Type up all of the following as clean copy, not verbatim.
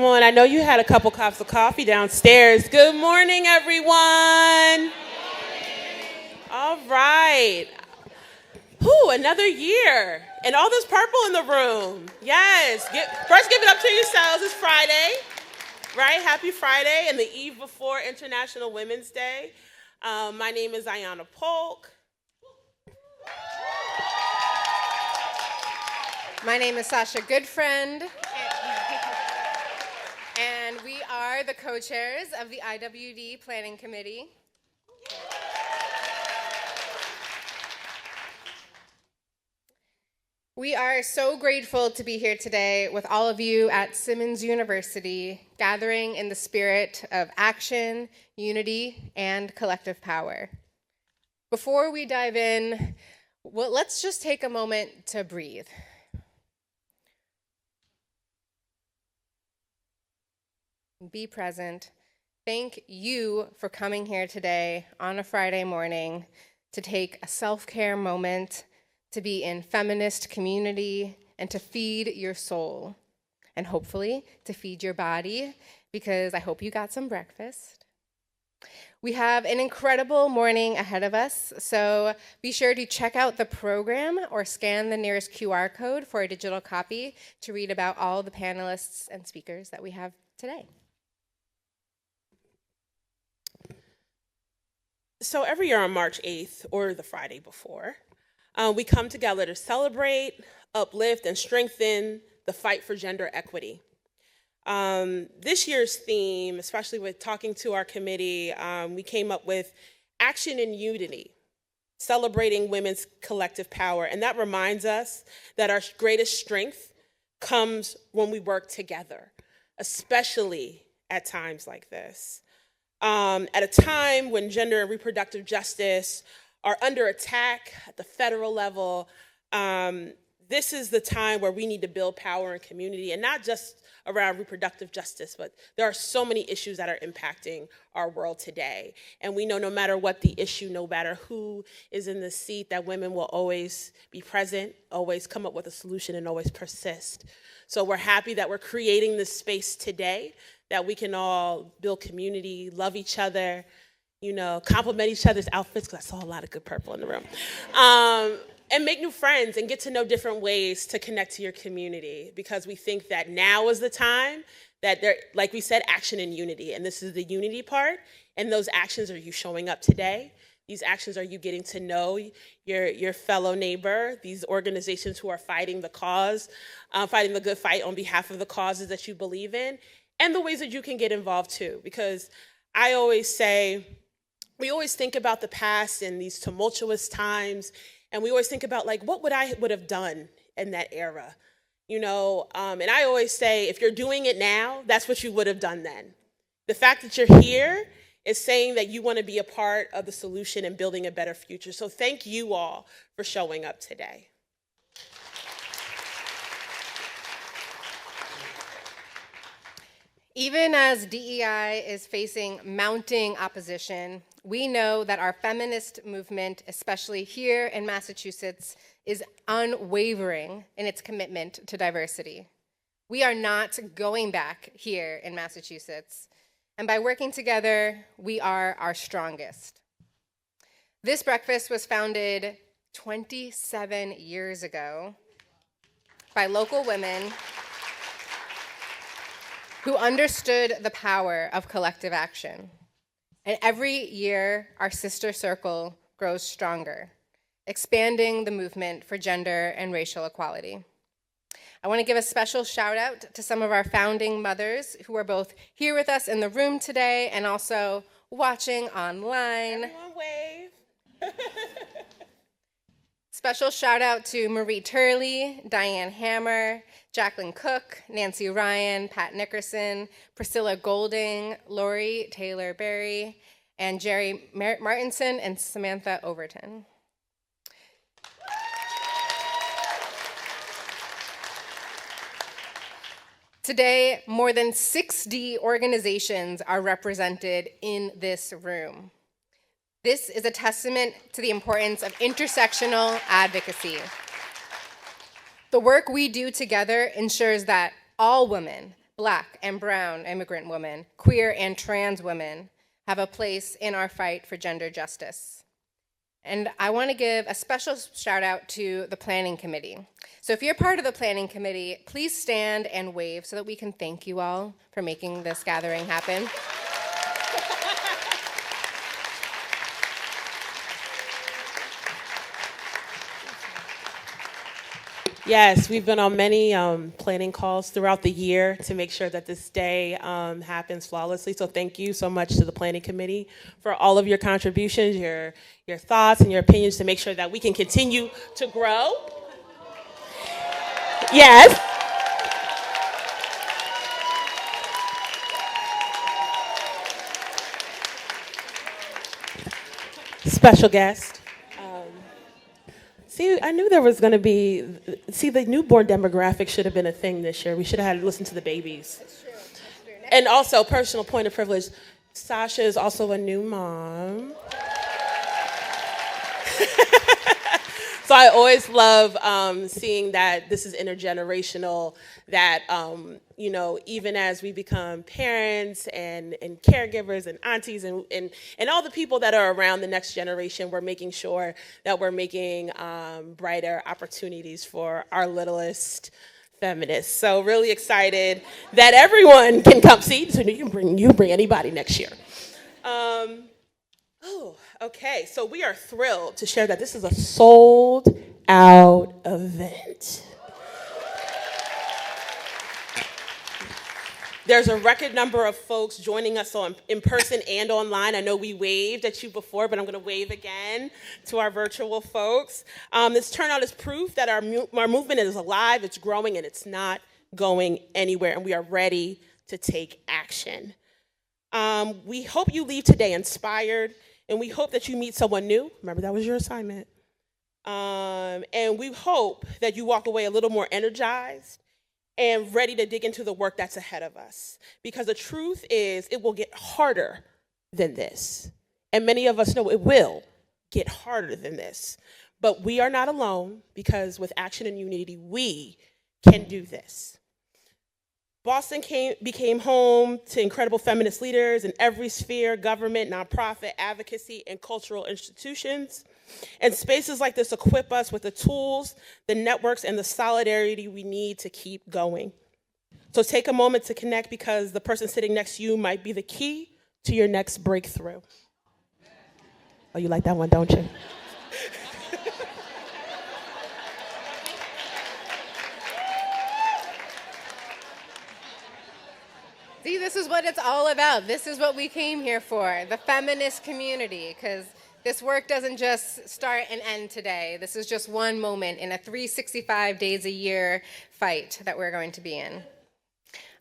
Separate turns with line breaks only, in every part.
Come on, I know you had a couple cups of coffee downstairs. Good morning, everyone. All right. Whew, another year. And all this purple in the room. Yes. First, give it up to yourselves. It's Friday, right? Happy Friday and the eve before International Women's Day. My name is Ayanna Polk.
My name is Sasha Goodfriend. And we are the co-chairs of the IWD Planning Committee. We are so grateful to be here today with all of you at Simmons University, gathering in the spirit of action, unity, and collective power. Before we dive in, let's just take a moment to breathe. Be present. Thank you for coming here today on a Friday morning to take a self-care moment, to be in feminist community, and to feed your soul, and hopefully to feed your body, because I hope you got some breakfast. We have an incredible morning ahead of us, so be sure to check out the program or scan the nearest QR code for a digital copy to read about all the panelists and speakers that we have today.
So every year on March 8th, or the Friday before, we come together to celebrate, uplift, and strengthen the fight for gender equity. This year's theme, especially with talking to our committee, we came up with action and unity, celebrating women's collective power. And that reminds us that our greatest strength comes when we work together, especially at times like this. At a time when gender and reproductive justice are under attack at the federal level, this is the time where we need to build power and community, and not just around reproductive justice, but there are so many issues that are impacting our world today. And we know no matter what the issue, no matter who is in the seat, that women will always be present, always come up with a solution, and always persist. So we're happy that we're creating this space today, that we can all build community, love each other, compliment each other's outfits, because I saw a lot of good purple in the room, and make new friends and get to know different ways to connect to your community, because we think that now is the time that like we said, action and unity, and this is the unity part, and those actions are you showing up today. These actions are you getting to know your fellow neighbor, these organizations who are fighting the cause, fighting the good fight on behalf of the causes that you believe in, and the ways that you can get involved too. Because I always say, we always think about the past and these tumultuous times, and we always think about what I would have done in that era, and I always say, if you're doing it now, that's what you would have done then. The fact that you're here is saying that you want to be a part of the solution and building a better future. So thank you all for showing up today.
Even as DEI is facing mounting opposition, we know that our feminist movement, especially here in Massachusetts, is unwavering in its commitment to diversity. We are not going back here in Massachusetts, and by working together, we are our strongest. This breakfast was founded 27 years ago by local women who understood the power of collective action. And every year, our sister circle grows stronger, expanding the movement for gender and racial equality. I want to give a special shout out to some of our founding mothers who are both here with us in the room today and also watching online.
Everyone wave.
Special shout out to Marie Turley, Diane Hammer, Jacqueline Cook, Nancy Ryan, Pat Nickerson, Priscilla Golding, Lori Taylor Berry, and Jerry Martinson and Samantha Overton. Today, more than 60 organizations are represented in this room. This is a testament to the importance of intersectional advocacy. The work we do together ensures that all women, Black and brown immigrant women, queer and trans women have a place in our fight for gender justice. And I want to give a special shout out to the Planning Committee. So if you're part of the Planning Committee, please stand and wave so that we can thank you all for making this gathering happen.
Yes, we've been on many planning calls throughout the year to make sure that this day happens flawlessly. So thank you so much to the Planning Committee for all of your contributions, your thoughts and your opinions to make sure that we can continue to grow. Yes. Special guest. See, I knew there was going to be, the newborn demographic should have been a thing this year. We should have had to listen to the babies.
That's true.
And also, personal point of privilege, Sasha is also a new mom. So I always love seeing that this is intergenerational, that, even as we become parents and caregivers and aunties and all the people that are around the next generation, we're making sure that we're making brighter opportunities for our littlest feminists. So really excited that everyone can come see. So you can bring anybody next year. Okay, so we are thrilled to share that this is a sold-out event. There's a record number of folks joining us in person and online. I know we waved at you before, but I'm going to wave again to our virtual folks. This turnout is proof that our movement is alive, it's growing, and it's not going anywhere, and we are ready to take action. We hope you leave today inspired, and we hope that you meet someone new. Remember, that was your assignment. And we hope that you walk away a little more energized and ready to dig into the work that's ahead of us. Because the truth is, it will get harder than this. And many of us know it will get harder than this. But we are not alone, because with action and unity, we can do this. Boston became home to incredible feminist leaders in every sphere: government, nonprofit, advocacy, and cultural institutions. And spaces like this equip us with the tools, the networks, and the solidarity we need to keep going. So take a moment to connect, because the person sitting next to you might be the key to your next breakthrough. Oh, you like that one, don't you?
See, this is what it's all about. This is what we came here for, the feminist community, because this work doesn't just start and end today. This is just one moment in a 365 days a year fight that we're going to be in.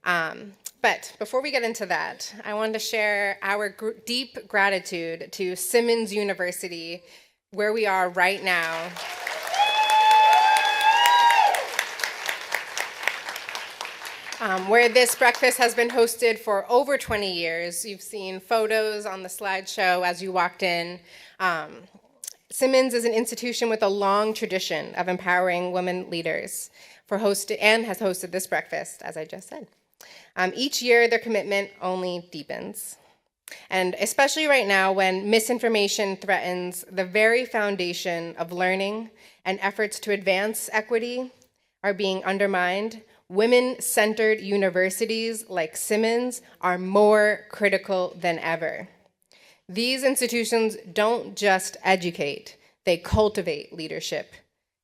But before we get into that, I wanted to share our deep gratitude to Simmons University, where we are right now. Where this breakfast has been hosted for over 20 years. You've seen photos on the slideshow as you walked in. Simmons is an institution with a long tradition of empowering women leaders and has hosted this breakfast, as I just said. Each year, their commitment only deepens. And especially right now, when misinformation threatens the very foundation of learning and efforts to advance equity are being undermined, women-centered universities like Simmons are more critical than ever. These institutions don't just educate, they cultivate leadership,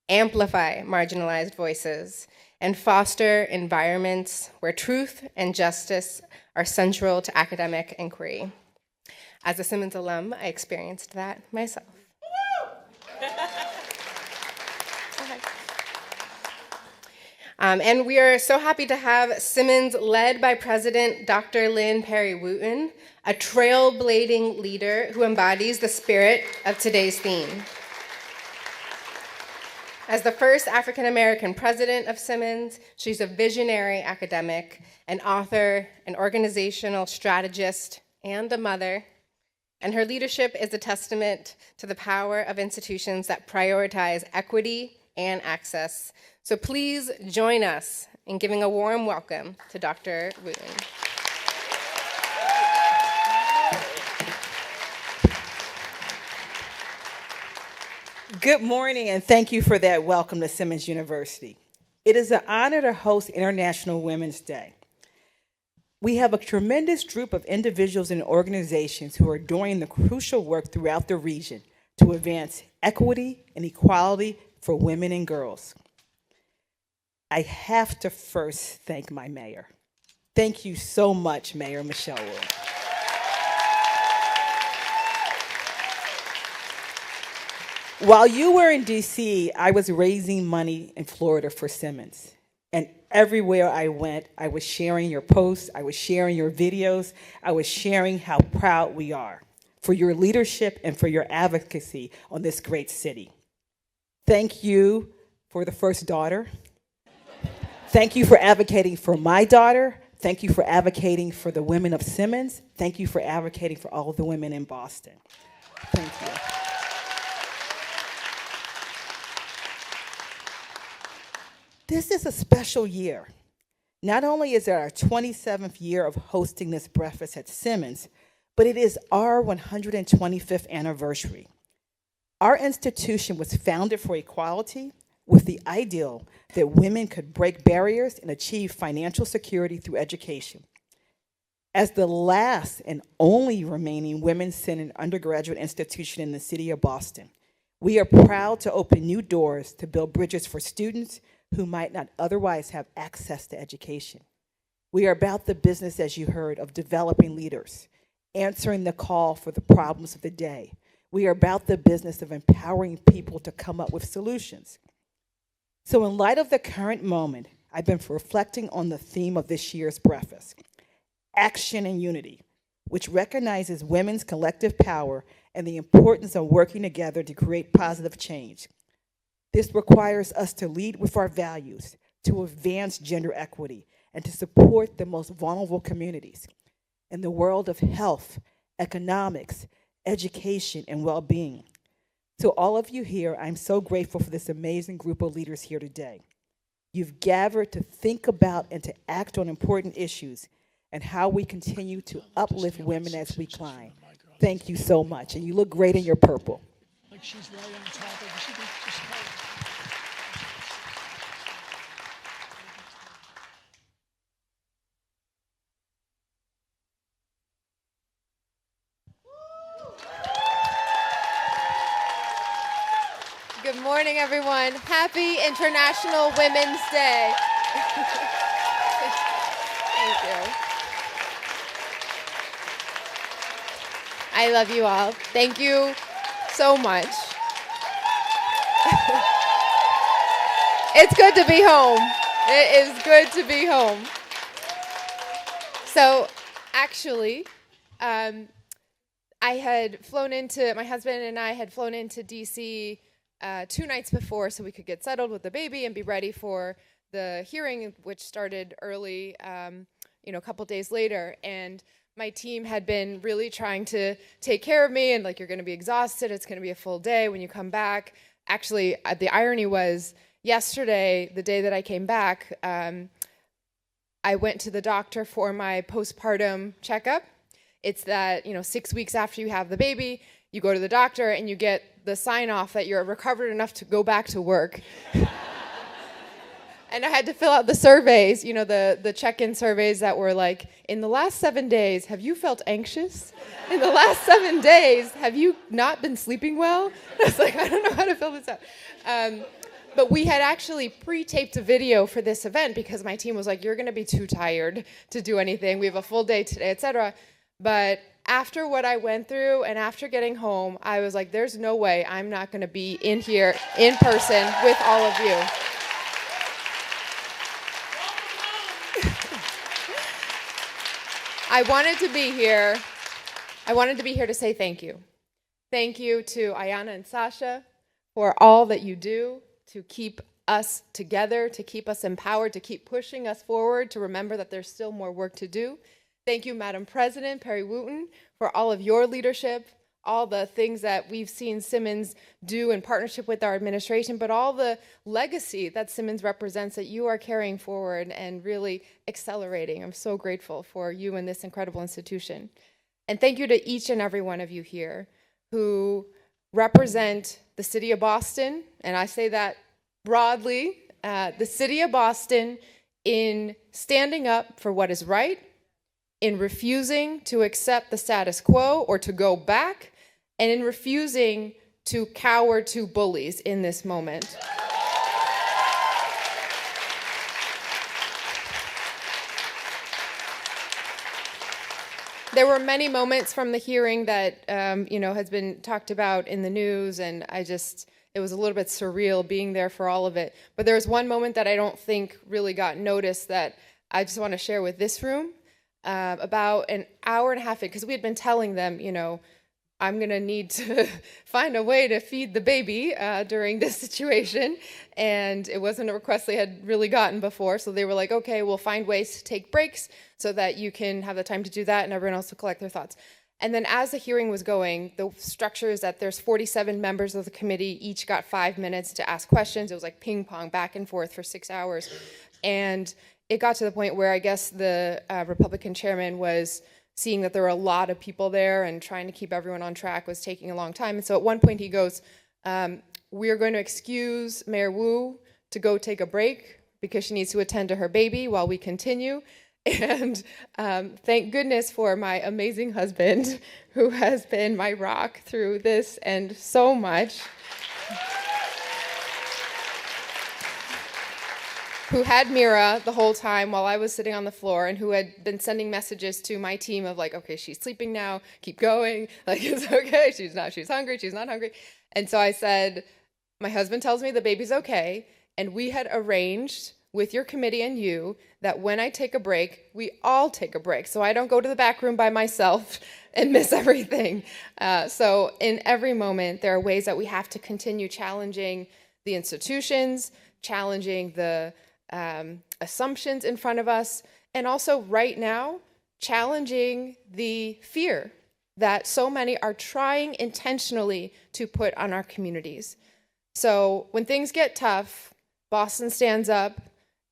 amplify marginalized voices, and foster environments where truth and justice are central to academic inquiry. As a Simmons alum, I experienced that myself. And we are so happy to have Simmons, led by President Dr. Lynn Perry Wooten, a trailblazing leader who embodies the spirit of today's theme. As the first African-American president of Simmons, she's a visionary academic, an author, an organizational strategist, and a mother. And her leadership is a testament to the power of institutions that prioritize equity and access. So please join us and giving a warm welcome to Dr. Wooten.
Good morning, and thank you for that welcome to Simmons University. It is an honor to host International Women's Day. We have a tremendous group of individuals and organizations who are doing the crucial work throughout the region to advance equity and equality for women and girls. I have to first thank my mayor. Thank you so much, Mayor Michelle Wood. While you were in DC, I was raising money in Florida for Simmons. And everywhere I went, I was sharing your posts, I was sharing your videos, I was sharing how proud we are for your leadership and for your advocacy on this great city. Thank you for the first daughter. Thank you for advocating for my daughter. Thank you for advocating for the women of Simmons. Thank you for advocating for all of the women in Boston. Thank you. This is a special year. Not only is it our 27th year of hosting this breakfast at Simmons, but it is our 125th anniversary. Our institution was founded for equality with the ideal that women could break barriers and achieve financial security through education. As the last and only remaining women-centered undergraduate institution in the city of Boston, we are proud to open new doors to build bridges for students who might not otherwise have access to education. We are about the business, as you heard, of developing leaders, answering the call for the problems of the day. We are about the business of empowering people to come up with solutions. So in light of the current moment, I've been reflecting on the theme of this year's breakfast, action and unity, which recognizes women's collective power and the importance of working together to create positive change. This requires us to lead with our values, to advance gender equity, and to support the most vulnerable communities in the world of health, economics, education, and well-being. To all of you here, I'm so grateful for this amazing group of leaders here today. You've gathered to think about and to act on important issues and how we continue to uplift women as we climb. Thank you so much, and you look great in your purple.
Like she's right on top of it. She did just right.
Good morning, everyone. Happy International Women's Day. Thank you. I love you all. Thank you so much. It's good to be home. It is good to be home. So, actually, my husband and I had flown into DC 2 nights before so we could get settled with the baby and be ready for the hearing, which started early, a couple days later. And my team had been really trying to take care of me and you're going to be exhausted. It's going to be a full day when you come back. Actually, the irony was yesterday, the day that I came back, I went to the doctor for my postpartum checkup. It's that, 6 weeks after you have the baby, you go to the doctor and you get the sign off that you're recovered enough to go back to work. And I had to fill out the surveys, the check-in surveys that were like, in the last 7 days, have you felt anxious? In the last 7 days, have you not been sleeping well? I was like, I don't know how to fill this out. But we had actually pre-taped a video for this event because my team was like, you're going to be too tired to do anything. We have a full day today, etc. But after what I went through and after getting home, I was like, there's no way I'm not going to be in here in person with all of you. I wanted to be here. I wanted to be here to say thank you. Thank you to Ayana and Sasha for all that you do to keep us together, to keep us empowered, to keep pushing us forward, to remember that there's still more work to do. Thank you, Madam President Perry Wooten, for all of your leadership, all the things that we've seen Simmons do in partnership with our administration, but all the legacy that Simmons represents that you are carrying forward and really accelerating. I'm so grateful for you and this incredible institution. And thank you to each and every one of you here who represent the city of Boston, and I say that broadly, the city of Boston in standing up for what is right, in refusing to accept the status quo or to go back, and in refusing to cower to bullies in this moment. There were many moments from the hearing that, has been talked about in the news, and it was a little bit surreal being there for all of it. But there was one moment that I don't think really got noticed that I just want to share with this room. About an hour and a half in, because we had been telling them, I'm going to need to find a way to feed the baby during this situation. And it wasn't a request they had really gotten before. So they were like, okay, we'll find ways to take breaks so that you can have the time to do that and everyone else to collect their thoughts. And then as the hearing was going, the structure is that there's 47 members of the committee, each got 5 minutes to ask questions. It was like ping pong back and forth for 6 hours. And it got to the point where I guess the Republican chairman was seeing that there were a lot of people there and trying to keep everyone on track was taking a long time. And so at one point he goes, we're going to excuse Mayor Wu to go take a break because she needs to attend to her baby while we continue. And thank goodness for my amazing husband who has been my rock through this and so much. Who had Mira the whole time while I was sitting on the floor and who had been sending messages to my team of like, okay, she's sleeping now, keep going, like it's okay, she's hungry, she's not hungry. And so I said, my husband tells me the baby's okay, and we had arranged with your committee and you that when I take a break, we all take a break, so I don't go to the back room by myself and miss everything. So in every moment, there are ways that we have to continue challenging the institutions, challenging the assumptions in front of us, and also right now, challenging the fear that so many are trying intentionally to put on our communities. So when things get tough, Boston stands up,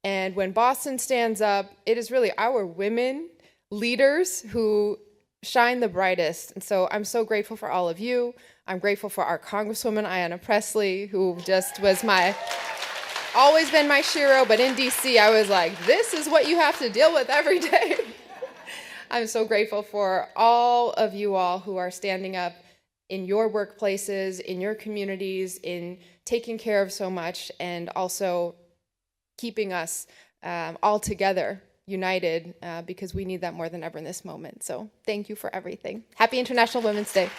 and when Boston stands up, it is really our women leaders who shine the brightest. And so I'm so grateful for all of you. I'm grateful for our Congresswoman, Ayanna Pressley, who just was always been my shero, but in DC, I was like, this is what you have to deal with every day. I'm so grateful for all of you all who are standing up in your workplaces, in your communities, in taking care of so much, and also keeping us all together, united, because we need that more than ever in this moment. So thank you for everything. Happy International Women's Day.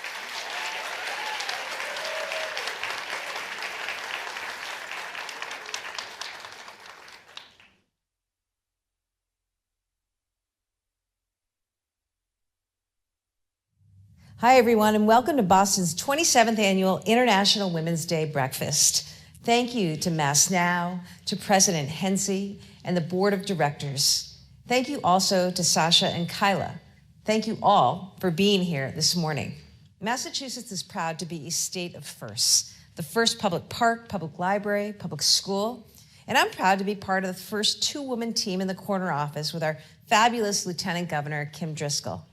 Hi, everyone, and welcome to Boston's 27th Annual International Women's Day Breakfast. Thank you to Mass Now, to President Hensey, and the Board of Directors. Thank you also to Sasha and Kyla. Thank you all for being here this morning. Massachusetts is proud to be a state of firsts, the first public park, public library, public school, and I'm proud to be part of the first two-woman team in the corner office with our fabulous Lieutenant Governor, Kim Driscoll.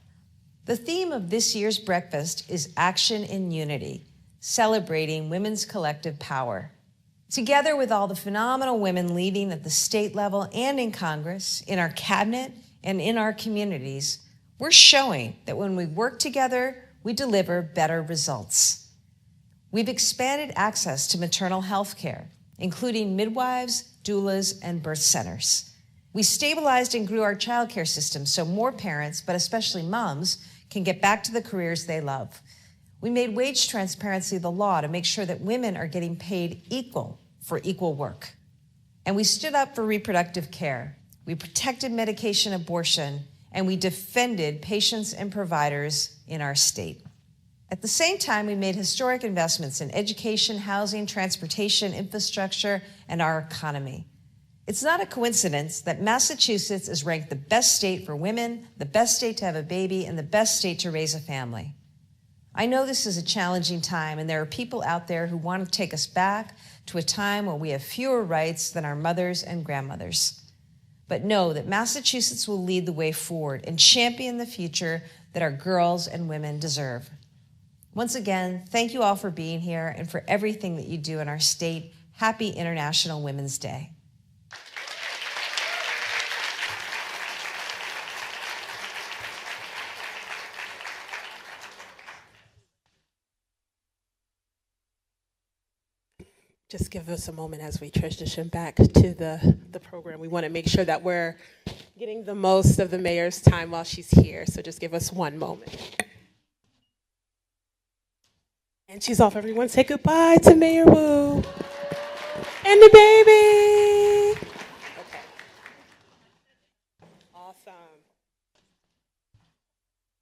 The theme of this year's breakfast is Action in Unity, celebrating women's collective power. Together with all the phenomenal women leading at the state level and in Congress, in our cabinet, and in our communities, we're showing that when we work together, we deliver better results. We've expanded access to maternal health care, including midwives, doulas, and birth centers. We stabilized and grew our childcare system so more parents, but especially moms, can get back to the careers they love. We made wage transparency the law to make sure that women are getting paid equal for equal work. And we stood up for reproductive care. We protected medication abortion, and we defended patients and providers in our state. At the same time, we made historic investments in education, housing, transportation, infrastructure, and our economy. It's not a coincidence that Massachusetts is ranked the best state for women, the best state to have a baby, and the best state to raise a family. I know this is a challenging time, and there are people out there who want to take us back to a time when we have fewer rights than our mothers and grandmothers. But know that Massachusetts will lead the way forward and champion the future that our girls and women deserve. Once again, thank you all for being here and for everything that you do in our state. Happy International Women's Day.
Just give us a moment as we transition back to the program. We want to make sure that we're getting the most of the mayor's time while she's here. So just give us one moment. And she's off. Everyone say goodbye to Mayor Wu and the baby. Okay. Awesome.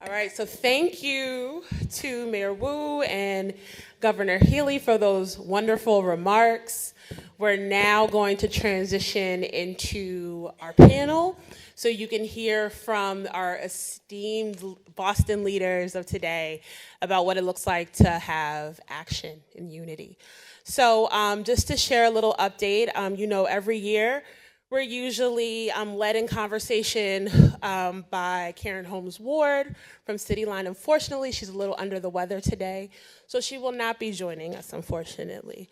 All right, so thank you to Mayor Wu and Governor Healy for those wonderful remarks. We're now going to transition into our panel so you can hear from our esteemed Boston leaders of today about what it looks like to have action and unity. So just to share a little update, every year we're usually led in conversation by Karen Holmes Ward from City Line. Unfortunately, she's a little under the weather today, so she will not be joining us, unfortunately.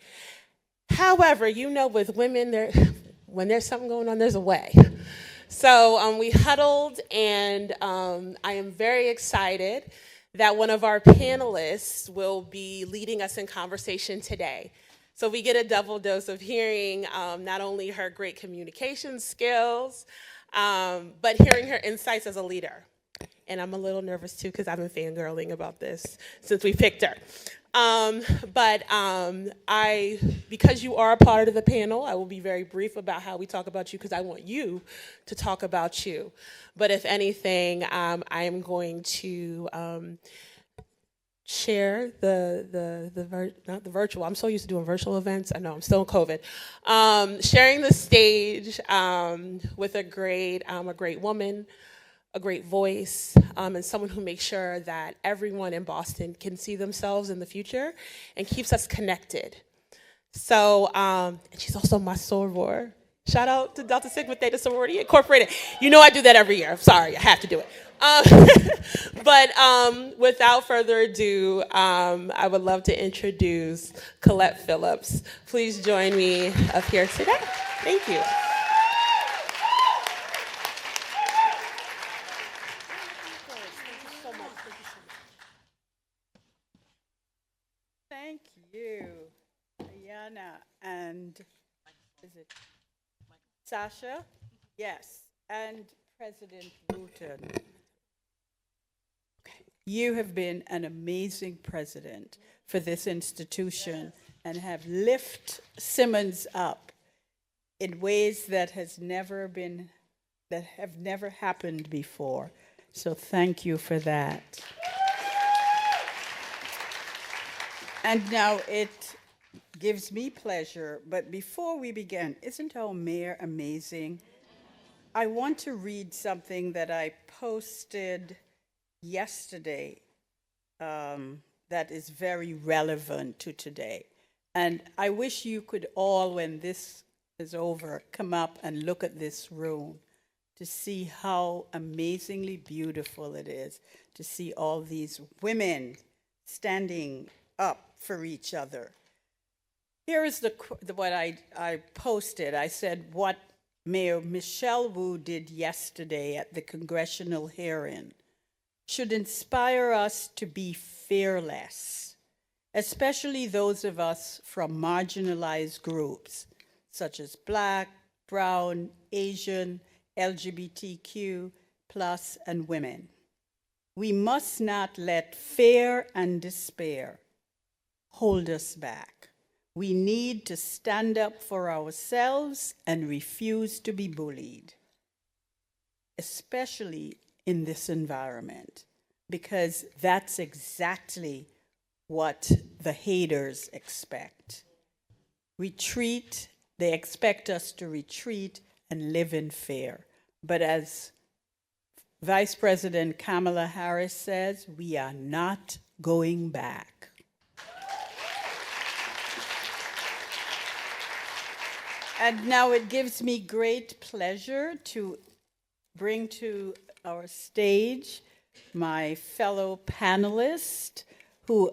However, with women, when there's something going on, there's a way. So we huddled, and I am very excited that one of our panelists will be leading us in conversation today. So we get a double dose of hearing not only her great communication skills, but hearing her insights as a leader. And I'm a little nervous too because I've been fangirling about this since we picked her. Because you are a part of the panel, I will be very brief about how we talk about you because I want you to talk about you. But if anything, I am going to share not the virtual. I'm so used to doing virtual events. I know I'm still in COVID. Sharing the stage with a great woman, a great voice, and someone who makes sure that everyone in Boston can see themselves in the future and keeps us connected. So, and she's also my soror. Shout out to Delta Sigma Theta Sorority Incorporated. I do that every year. I'm sorry, I have to do it. But without further ado, I would love to introduce Colette Phillips. Please join me up here today. Thank you.
Thank you, Diana, and is it Sasha? Yes, and President Wooten. You have been an amazing president for this institution and have lifted Simmons up in ways that have never happened before. So thank you for that. And now it gives me pleasure, but before we begin, isn't our mayor amazing? I want to read something that I posted yesterday that is very relevant to today. And I wish you could all, when this is over, come up and look at this room to see how amazingly beautiful it is, to see all these women standing up for each other. Here is what I posted. I said what Mayor Michelle Wu did yesterday at the Congressional Hearing should inspire us to be fearless, especially those of us from marginalized groups such as Black, Brown, Asian, LGBTQ+, and women. We must not let fear and despair hold us back. We need to stand up for ourselves and refuse to be bullied, especially in this environment, because that's exactly what the haters expect. Retreat, they expect us to retreat and live in fear. But as Vice President Kamala Harris says, we are not going back. And now it gives me great pleasure to bring to our stage my fellow panelists, who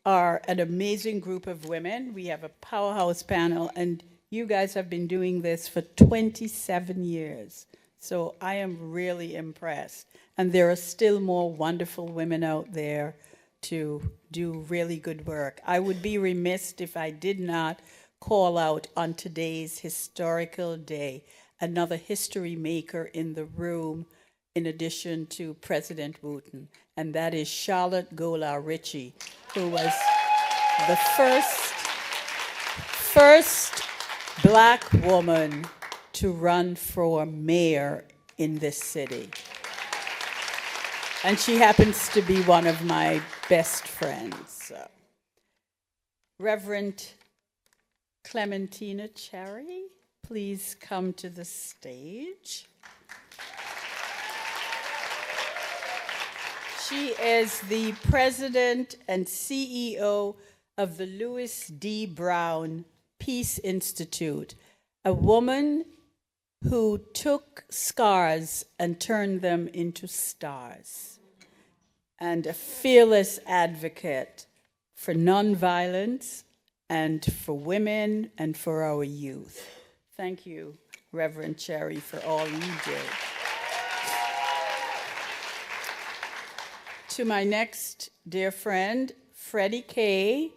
are an amazing group of women. We have a powerhouse panel, and you guys have been doing this for 27 years. So I am really impressed. And there are still more wonderful women out there to do really good work. I would be remiss if I did not call out on today's historical day another history maker in the room, in addition to President Wooten, and that is Charlotte Gola Ritchie, who was the first Black woman to run for mayor in this city. And she happens to be one of my best friends. Reverend Clementina Cherry, please come to the stage. She is the president and CEO of the Louis D. Brown Peace Institute, a woman who took scars and turned them into stars, and a fearless advocate for nonviolence and for women and for our youth. Thank you, Reverend Cherry, for all you did. To my next dear friend, Freddie Kay,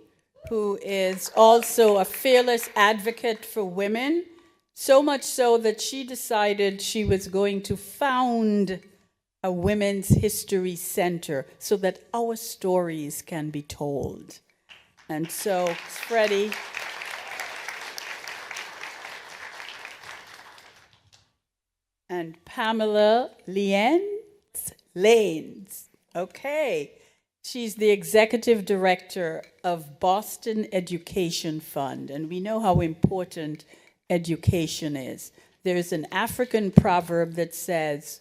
who is also a fearless advocate for women, so much so that she decided she was going to found a Women's History Center so that our stories can be told. And so, Freddie, and Pamela Lanes. Okay. She's the executive director of Boston Education Fund, and we know how important education is. There's an African proverb that says,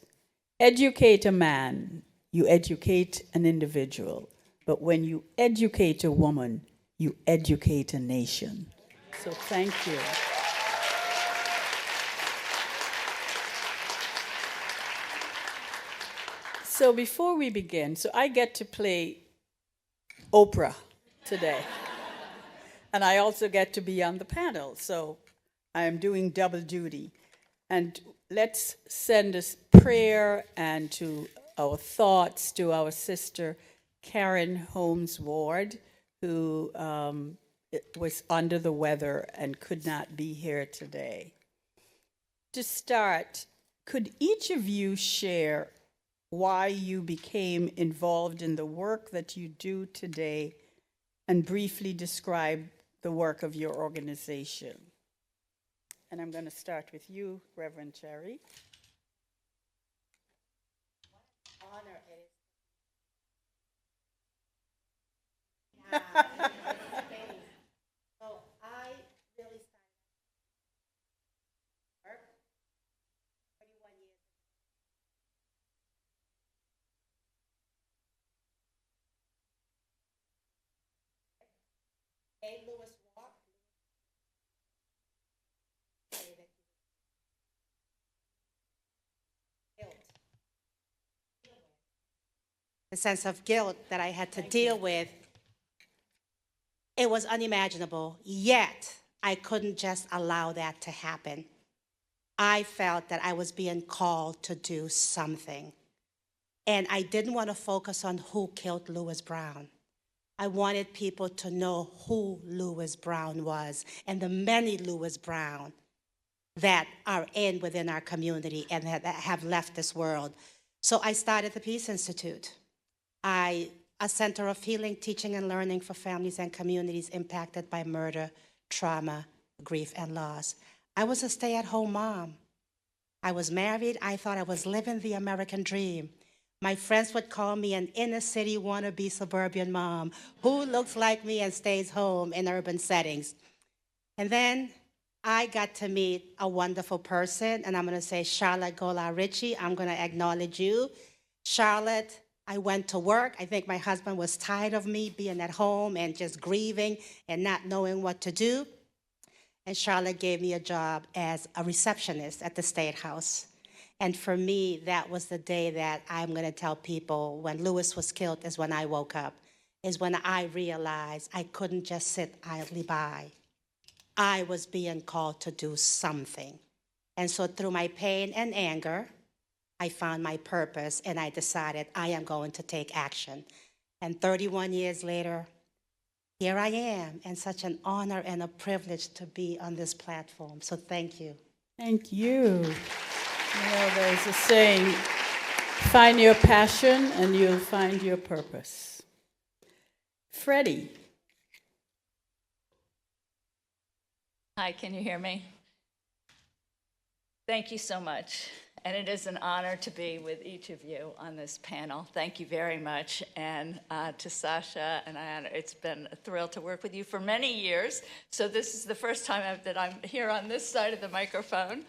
educate a man, you educate an individual, but when you educate a woman, you educate a nation. So thank you. So before we begin, so I get to play Oprah today. And I also get to be on the panel, so I am doing double duty. And let's send a prayer and to our thoughts to our sister Karen Holmes Ward, who was under the weather and could not be here today. To start, could each of you share why you became involved in the work that you do today and briefly describe the work of your organization? And I'm going to start with you, Reverend Cherry.
Honor it is. So I really started work 31 years ago. A. Lewis walked. The sense of guilt that I had to deal with, it was unimaginable, yet I couldn't just allow that to happen. I felt that I was being called to do something. And I didn't want to focus on who killed Lewis Brown. I wanted people to know who Lewis Brown was and the many Lewis Brown that are within our community and that have left this world. So I started the Peace Institute. A center of healing, teaching, and learning for families and communities impacted by murder, trauma, grief, and loss. I was a stay-at-home mom. I was married. I thought I was living the American dream. My friends would call me an inner-city wannabe suburban mom who looks like me and stays home in urban settings. And then I got to meet a wonderful person, and I'm going to say Charlotte Gola Ritchie. I'm going to acknowledge you. Charlotte I went to work. I think my husband was tired of me being at home and just grieving and not knowing what to do. And Charlotte gave me a job as a receptionist at the State House. And for me, that was the day that I'm going to tell people when Lewis was killed is when I woke up, is when I realized I couldn't just sit idly by. I was being called to do something. And so through my pain and anger, I found my purpose, and I decided I am going to take action. And 31 years later, here I am, and such an honor and a privilege to be on this platform. So thank you.
Thank you. You know, there's a saying, find your passion and you'll find your purpose. Freddie.
Hi, can you hear me? Thank you so much. And it is an honor to be with each of you on this panel. Thank you very much. And to Sasha and Ayanna, it's been a thrill to work with you for many years. So this is the first time that I'm here on this side of the microphone.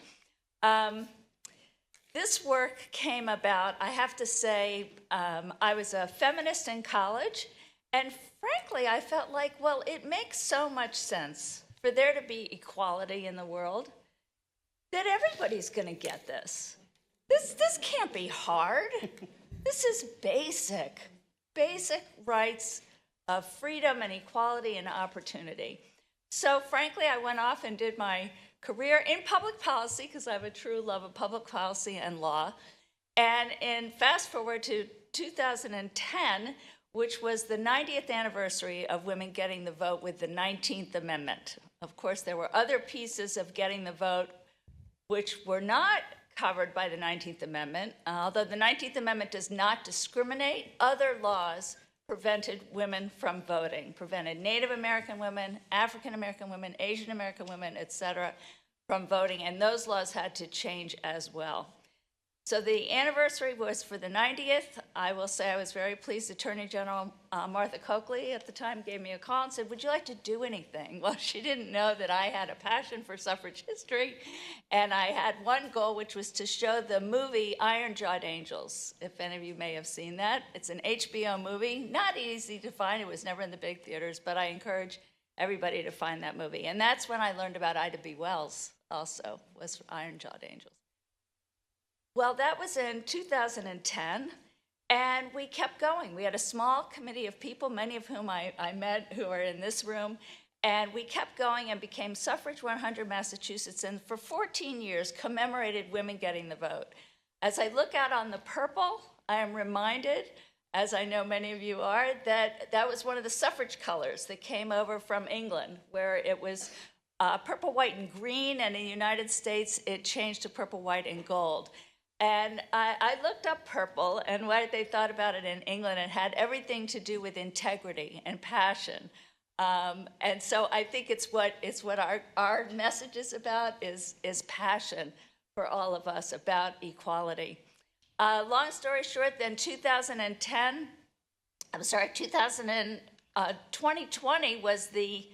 This work came about, I have to say, I was a feminist in college. And frankly, I felt like, well, it makes so much sense for there to be equality in the world that everybody's going to get this. This can't be hard. This is basic rights of freedom and equality and opportunity. So frankly, I went off and did my career in public policy because I have a true love of public policy and law. And in fast forward to 2010, which was the 90th anniversary of women getting the vote with the 19th Amendment. Of course, there were other pieces of getting the vote which were not covered by the 19th Amendment. Although the 19th Amendment does not discriminate, other laws prevented women from voting, prevented Native American women, African American women, Asian American women, et cetera, from voting, and those laws had to change as well. So the anniversary was for the 90th. I will say I was very pleased. Attorney General Martha Coakley at the time gave me a call and said, would you like to do anything? Well, she didn't know that I had a passion for suffrage history, and I had one goal, which was to show the movie Iron-Jawed Angels, if any of you may have seen that. It's an HBO movie, not easy to find. It was never in the big theaters, but I encourage everybody to find that movie. And that's when I learned about Ida B. Wells also, was Iron-Jawed Angels. Well, that was in 2010, and we kept going. We had a small committee of people, many of whom I met who are in this room, and we kept going and became Suffrage 100 Massachusetts, and for 14 years commemorated women getting the vote. As I look out on the purple, I am reminded, as I know many of you are, that that was one of the suffrage colors that came over from England, where it was purple, white, and green, and in the United States it changed to purple, white, and gold. And I looked up purple and what they thought about it in England. It had everything to do with integrity and passion. And so I think it's what our message is about, is passion for all of us about equality. Long story short, then 2020 was the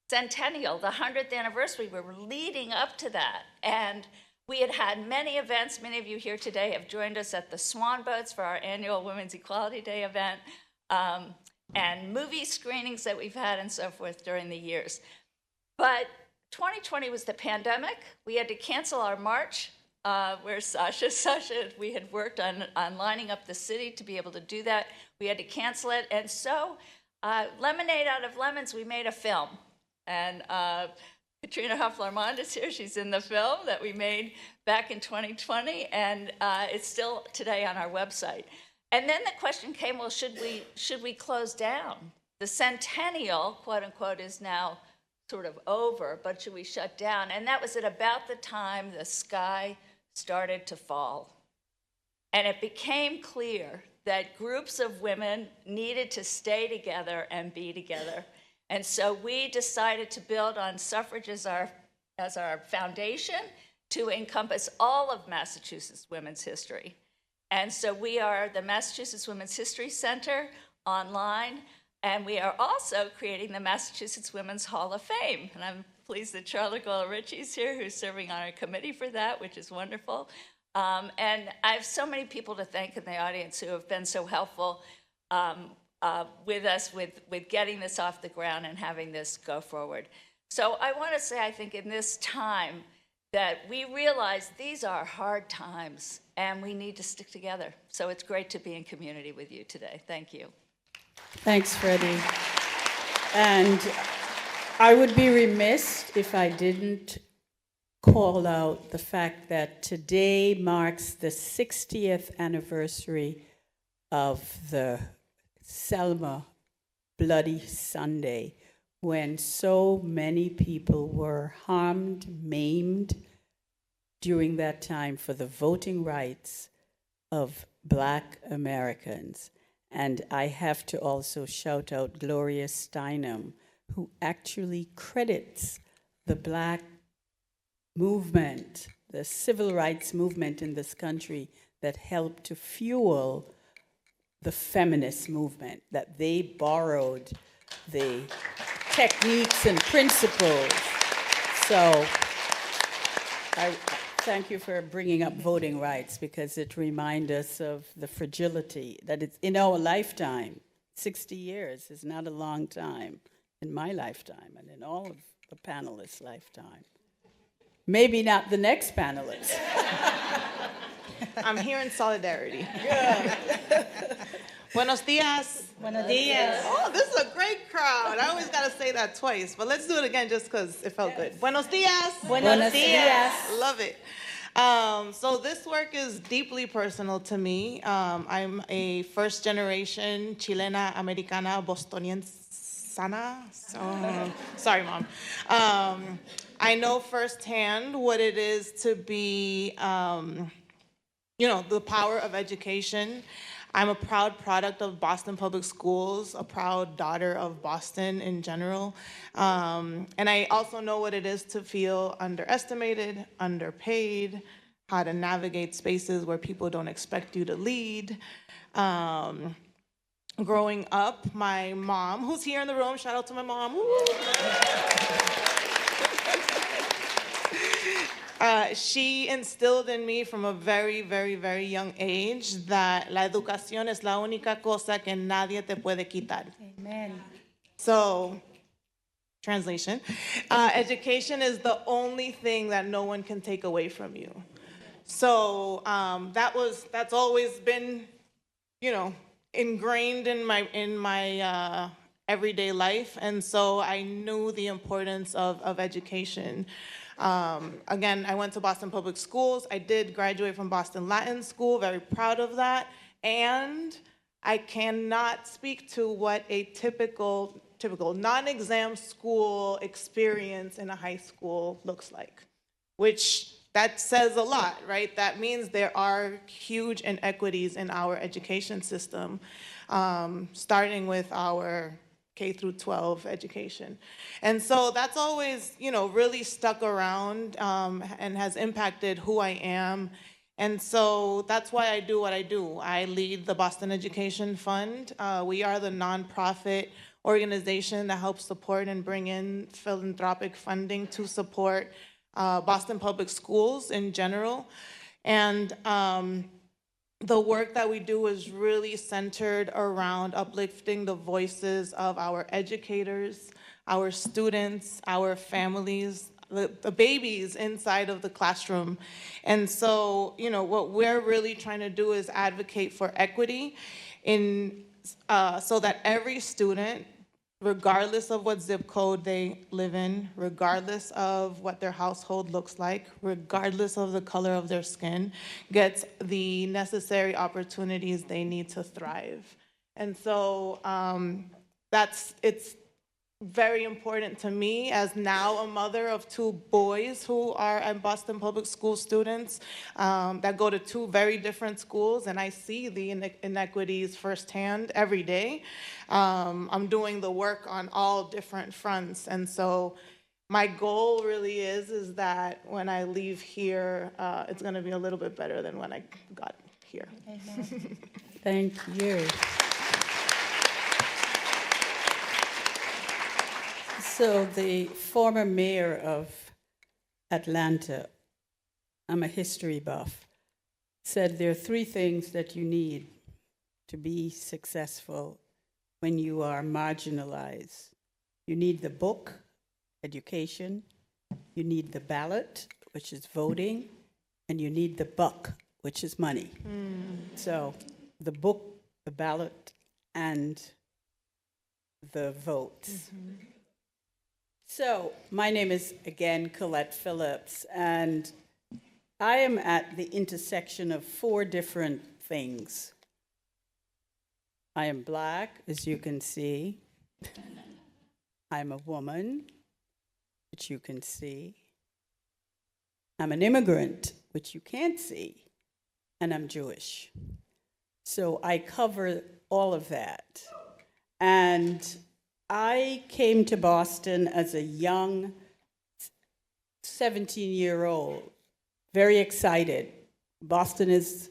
centennial, the 100th anniversary. We were leading up to that. And we had had many events. Many of you here today have joined us at the Swan Boats for our annual Women's Equality Day event, and movie screenings that we've had and so forth during the years. But 2020 was the pandemic. We had to cancel our march, where Sasha, we had worked on lining up the city to be able to do that. We had to cancel it. And so, lemonade out of lemons, we made a film. And Katrina Huffler-Armand is here. She's in the film that we made back in 2020, and it's still today on our website. And then the question came, well, should we close down? The centennial, quote unquote, is now sort of over, but should we shut down? And that was at about the time the sky started to fall. And it became clear that groups of women needed to stay together and be together. And so we decided to build on suffrage as our foundation to encompass all of Massachusetts women's history. And so we are the Massachusetts Women's History Center online, and we are also creating the Massachusetts Women's Hall of Fame. And I'm pleased that Charlotte Gola-Ritchie's here, who's serving on our committee for that, which is wonderful. And I have so many people to thank in the audience who have been so helpful with us with getting this off the ground and having this go forward. So I want to say, I think in this time that we realize these are hard times and we need to stick together. So it's great to be in community with you today. Thank you.
Thanks, Freddie. And I would be remiss if I didn't call out the fact that today marks the 60th anniversary of the Selma Bloody Sunday, when so many people were harmed, maimed during that time for the voting rights of Black Americans. And I have to also shout out Gloria Steinem, who actually credits the Black movement, the civil rights movement in this country that helped to fuel the feminist movement, that they borrowed the techniques and principles. So I thank you for bringing up voting rights, because it reminds us of the fragility that it's in our lifetime. 60 years is not a long time in my lifetime and in all of the panelists' lifetime. Maybe not the next panelist.
I'm here in solidarity.
Good.
Buenos dias.
Buenos dias.
Oh, this is a great crowd. I always got to say that twice, but let's do it again just because it felt good. Buenos dias.
Buenos dias.
Love it. So this work is deeply personal to me. I'm a first-generation Chilena Americana Bostoniana. Sorry, Mom. I know firsthand what it is to be, the power of education. I'm a proud product of Boston Public Schools, a proud daughter of Boston in general. And I also know what it is to feel underestimated, underpaid, how to navigate spaces where people don't expect you to lead. Growing up, my mom, who's here in the room, shout out to my mom. She instilled in me from a very, very, very young age that la educación es la única cosa que nadie te puede quitar.
Amen.
So, translation, education is the only thing that no one can take away from you. So that's always been, ingrained in my everyday life, and so I knew the importance of education. Again, I went to Boston Public Schools. I did graduate from Boston Latin School, very proud of that. And I cannot speak to what a typical non-exam school experience in a high school looks like, which that says a lot, right? That means there are huge inequities in our education system, starting with our K through 12 education. And so that's always, really stuck around and has impacted who I am. And so that's why I do what I do. I lead the Boston Education Fund. We are the nonprofit organization that helps support and bring in philanthropic funding to support Boston Public Schools in general. And the work that we do is really centered around uplifting the voices of our educators, our students, our families, the babies inside of the classroom. And so, what we're really trying to do is advocate for equity so that every student, regardless of what zip code they live in, regardless of what their household looks like, regardless of the color of their skin, gets the necessary opportunities they need to thrive. And so it's very important to me, as now a mother of two boys who are at Boston Public School students that go to two very different schools, and I see the inequities firsthand every day. I'm doing the work on all different fronts, and so my goal really is that when I leave here, it's going to be a little bit better than when I got here.
Amen.
Thank you. So the former mayor of Atlanta, I'm a history buff, said there are three things that you need to be successful when you are marginalized. You need the book, education, you need the ballot, which is voting, and you need the buck, which is money. So the book, the ballot, and the votes. So my name is, again, Colette Phillips, and I am at the intersection of four different things. I am Black, as you can see. I'm a woman, which you can see. I'm an immigrant, which you can't see. And I'm Jewish. So I cover all of that. And I came to Boston as a young 17-year-old, very excited. Boston is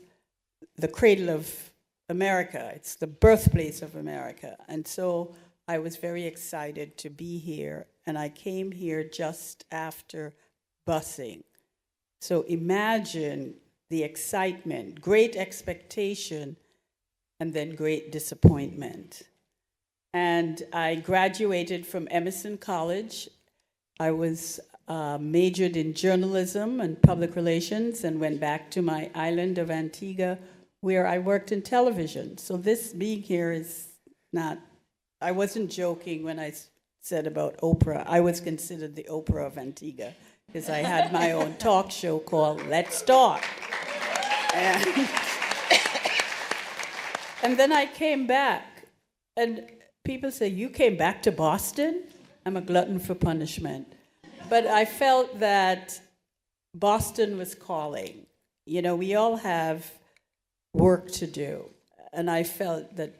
the cradle of America. It's the birthplace of America. And so I was very excited to be here. And I came here just after busing. So imagine the excitement, great expectation, and then great disappointment. And I graduated from Emerson College. I was majored in journalism and public relations and went back to my island of Antigua where I worked in television. So this being here is not, I wasn't joking when I said about Oprah. I was considered the Oprah of Antigua because I had my own talk show called Let's Talk. And then I came back, and people say, you came back to Boston? I'm a glutton for punishment. But I felt that Boston was calling. You know, we all have work to do, and I felt that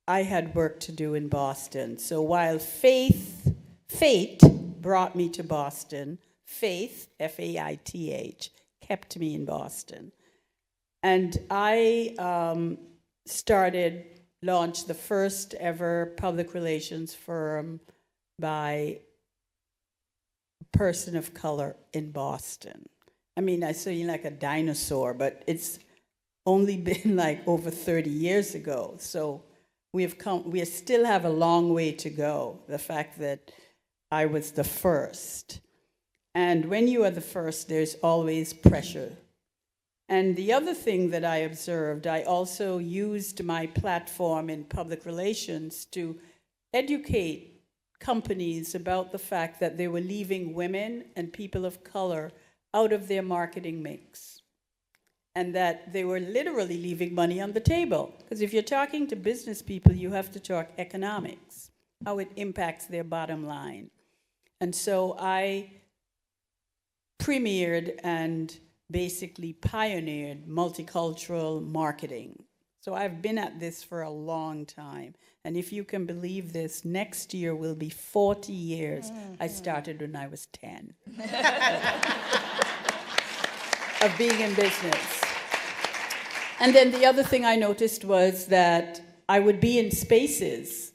I had work to do in Boston. So while fate brought me to Boston, faith, F-A-I-T-H, kept me in Boston. And I launched the first ever public relations firm by a person of color in Boston. I mean, I saw you like a dinosaur, but it's only been like over 30 years ago. So we still have a long way to go, the fact that I was the first. And when you are the first, there's always pressure. And the other thing that I observed, I also used my platform in public relations to educate companies about the fact that they were leaving women and people of color out of their marketing mix. And that they were literally leaving money on the table. Because if you're talking to business people, you have to talk economics, how it impacts their bottom line. And so I premiered and basically pioneered multicultural marketing. So I've been at this for a long time. And if you can believe this, next year will be 40 years. I started when I was 10 of being in business. And then the other thing I noticed was that I would be in spaces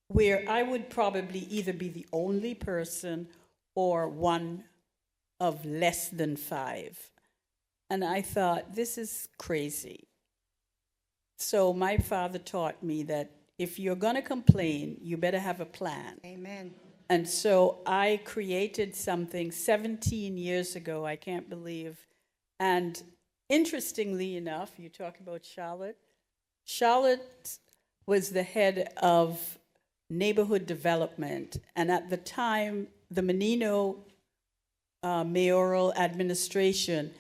where I would probably either be the only person or one of less than 5. And I thought, this is crazy. So my father taught me that if you're going to complain, you better have a plan.
Amen.
And so I created something 17 years ago, I can't believe. And interestingly enough, you talk about Charlotte. Charlotte was the head of neighborhood development. And at the time, the Menino mayoral administration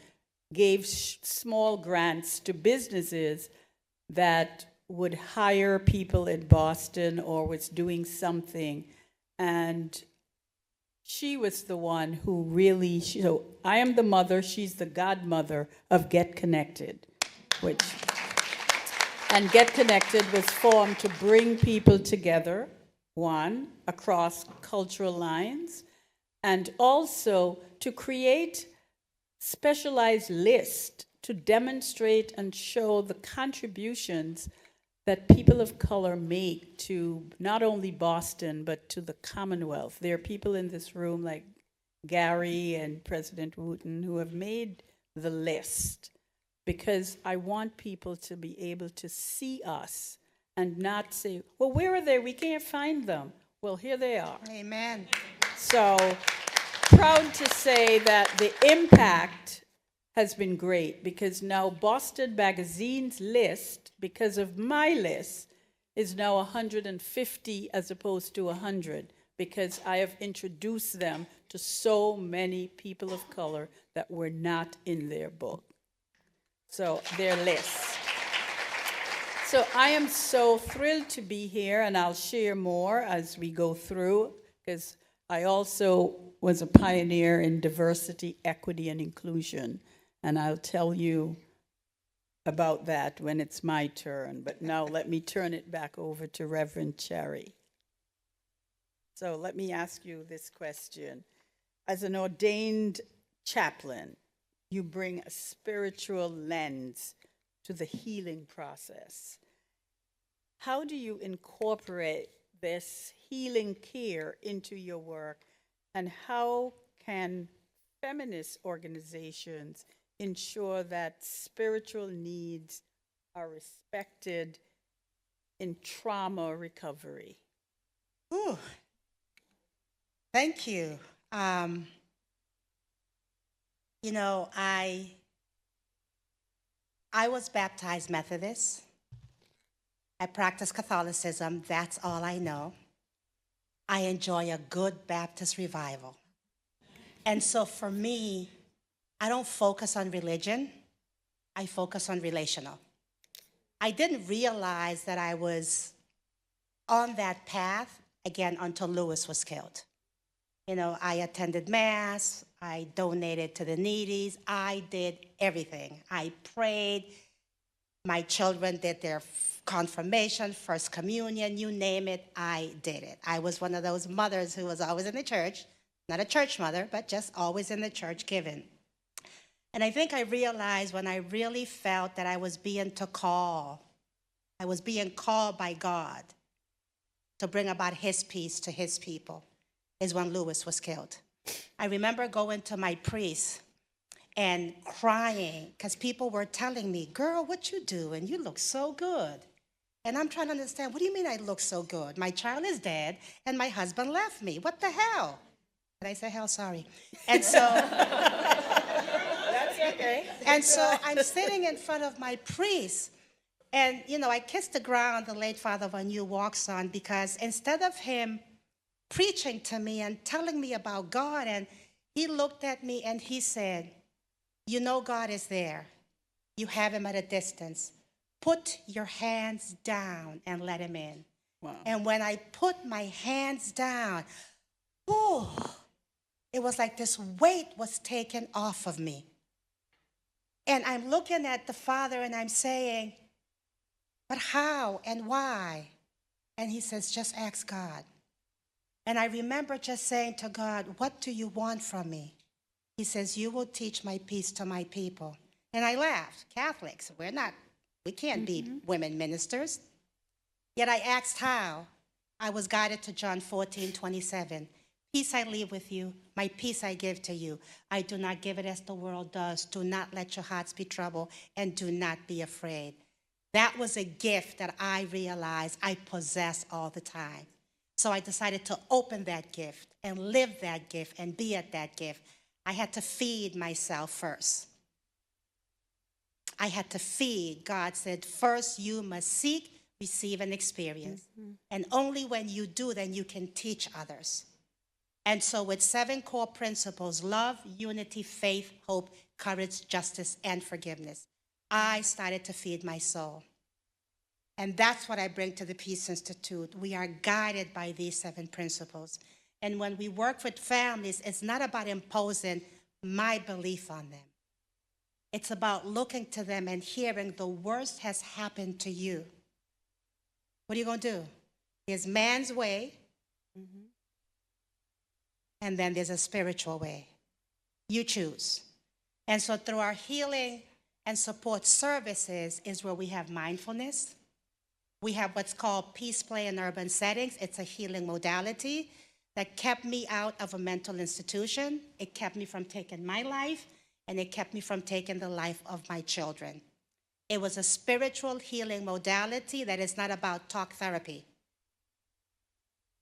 gave small grants to businesses that would hire people in Boston or was doing something. And she was the one who really, so I am the mother, she's the godmother of Get Connected, and Get Connected was formed to bring people together, one, across cultural lines, and also to create specialized lists to demonstrate and show the contributions that people of color make to not only Boston, but to the Commonwealth. There are people in this room like Gary and President Wooten who have made the list because I want people to be able to see us and not say, well, where are they? We can't find them. Well, here they are.
Amen.
So proud to say that the impact has been great, because now Boston Magazine's list, because of my list, is now 150 as opposed to 100, because I have introduced them to so many people of color that were not in their book. So their lists. So I am so thrilled to be here, and I'll share more as we go through, because I also was a pioneer in diversity, equity, and inclusion, and I'll tell you about that when it's my turn. But now let me turn it back over to Reverend Cherry. So let me ask you this question. As an ordained chaplain, you bring a spiritual lens to the healing process. How do you incorporate this healing care into your work, and how can feminist organizations ensure that spiritual needs are respected in trauma recovery?
Ooh. Thank you. You know, I was baptized Methodist. I practice Catholicism. That's all I know. I enjoy a good Baptist revival. And so for me, I don't focus on religion. I focus on relational. I didn't realize that I was on that path, again, until Lewis was killed. You know, I attended Mass. I donated to the needies. I did everything. I prayed. My children did their confirmation, first communion, you name it, I did it. I was one of those mothers who was always in the church, not a church mother, but just always in the church giving. And I think I realized when I really felt that I was being called by God to bring about his peace to his people, is when Lewis was killed. I remember going to my priest and crying because people were telling me, girl, what you doing? You look so good. And I'm trying to understand, what do you mean I look so good? My child is dead and my husband left me. What the hell? Did I say hell? Sorry. And so
That's okay.
And so I'm sitting in front of my priest, and you know, I kissed the ground the late Father Vanu walks on, because instead of him preaching to me and telling me about God, and he looked at me and he said, you know God is there. You have him at a distance. Put your hands down and let him in.
Wow.
And when I put my hands down, oh, it was like this weight was taken off of me. And I'm looking at the Father and I'm saying, but how and why? And he says, just ask God. And I remember just saying to God, what do you want from me? He says, you will teach my peace to my people. And I laughed. Catholics, we can't be women ministers. Yet I asked how. I was guided to John 14:27. Peace I leave with you, my peace I give to you. I do not give it as the world does. Do not let your hearts be troubled, and do not be afraid. That was a gift that I realized I possess all the time. So I decided to open that gift and live that gift and be at that gift. I had to feed myself first. I had to feed. God said, first you must seek, receive, and experience. And only when you do, then you can teach others. And so with 7 core principles, love, unity, faith, hope, courage, justice, and forgiveness, I started to feed my soul. And that's what I bring to the Peace Institute. We are guided by these 7 principles. And when we work with families, it's not about imposing my belief on them. It's about looking to them and hearing the worst has happened to you. What are you going to do? There's man's way, and then there's a spiritual way. You choose. And so through our healing and support services is where we have mindfulness. We have what's called peace play in urban settings. It's a healing modality that kept me out of a mental institution. It kept me from taking my life, and it kept me from taking the life of my children. It was a spiritual healing modality that is not about talk therapy.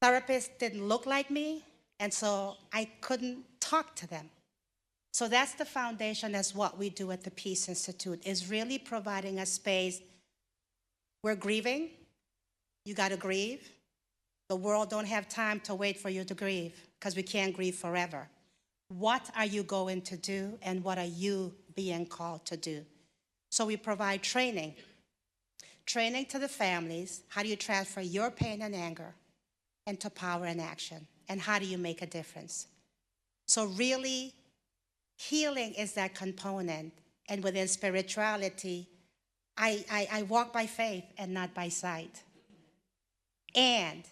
Therapists didn't look like me, and so I couldn't talk to them. So that's the foundation, as what we do at the Peace Institute, is really providing a space. We're grieving. You got to grieve. The world don't have time to wait for you to grieve, because we can't grieve forever. What are you going to do, and what are you being called to do? So we provide training to the families. How do you transfer your pain and anger into power and action? And how do you make a difference? So really, healing is that component. And within spirituality, I walk by faith and not by sight. And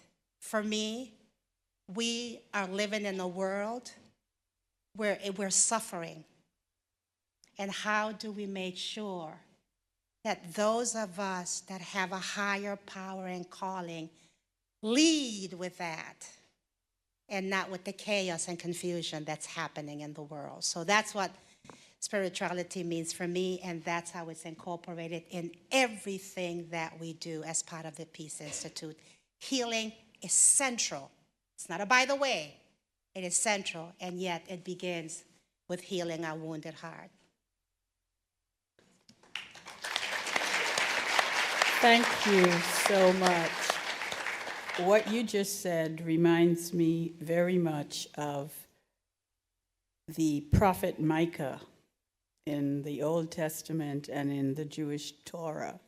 for me, we are living in a world where we're suffering. And how do we make sure that those of us that have a higher power and calling lead with that and not with the chaos and confusion that's happening in the world? So that's what spirituality means for me, and that's how it's incorporated in everything that we do as part of the Peace Institute. Healing is central. It's not a by the way. It is central, and yet it begins with healing our wounded heart.
Thank you so much. What you just said reminds me very much of the prophet Micah in the Old Testament and in the Jewish Torah.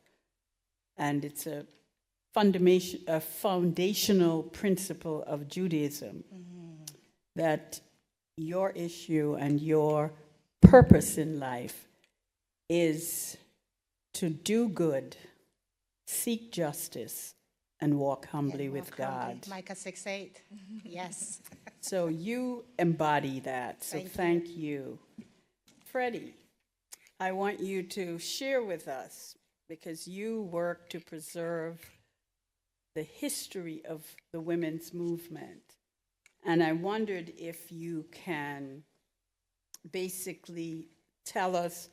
And it's a foundational principle of Judaism, that your issue and your purpose in life is to do good, seek justice, and walk humbly with God.
Micah 6:8. Yes.
So you embody that. So thank you. Freddie, I want you to share with us, because you work to preserve the history of the women's movement. And I wondered if you can basically tell us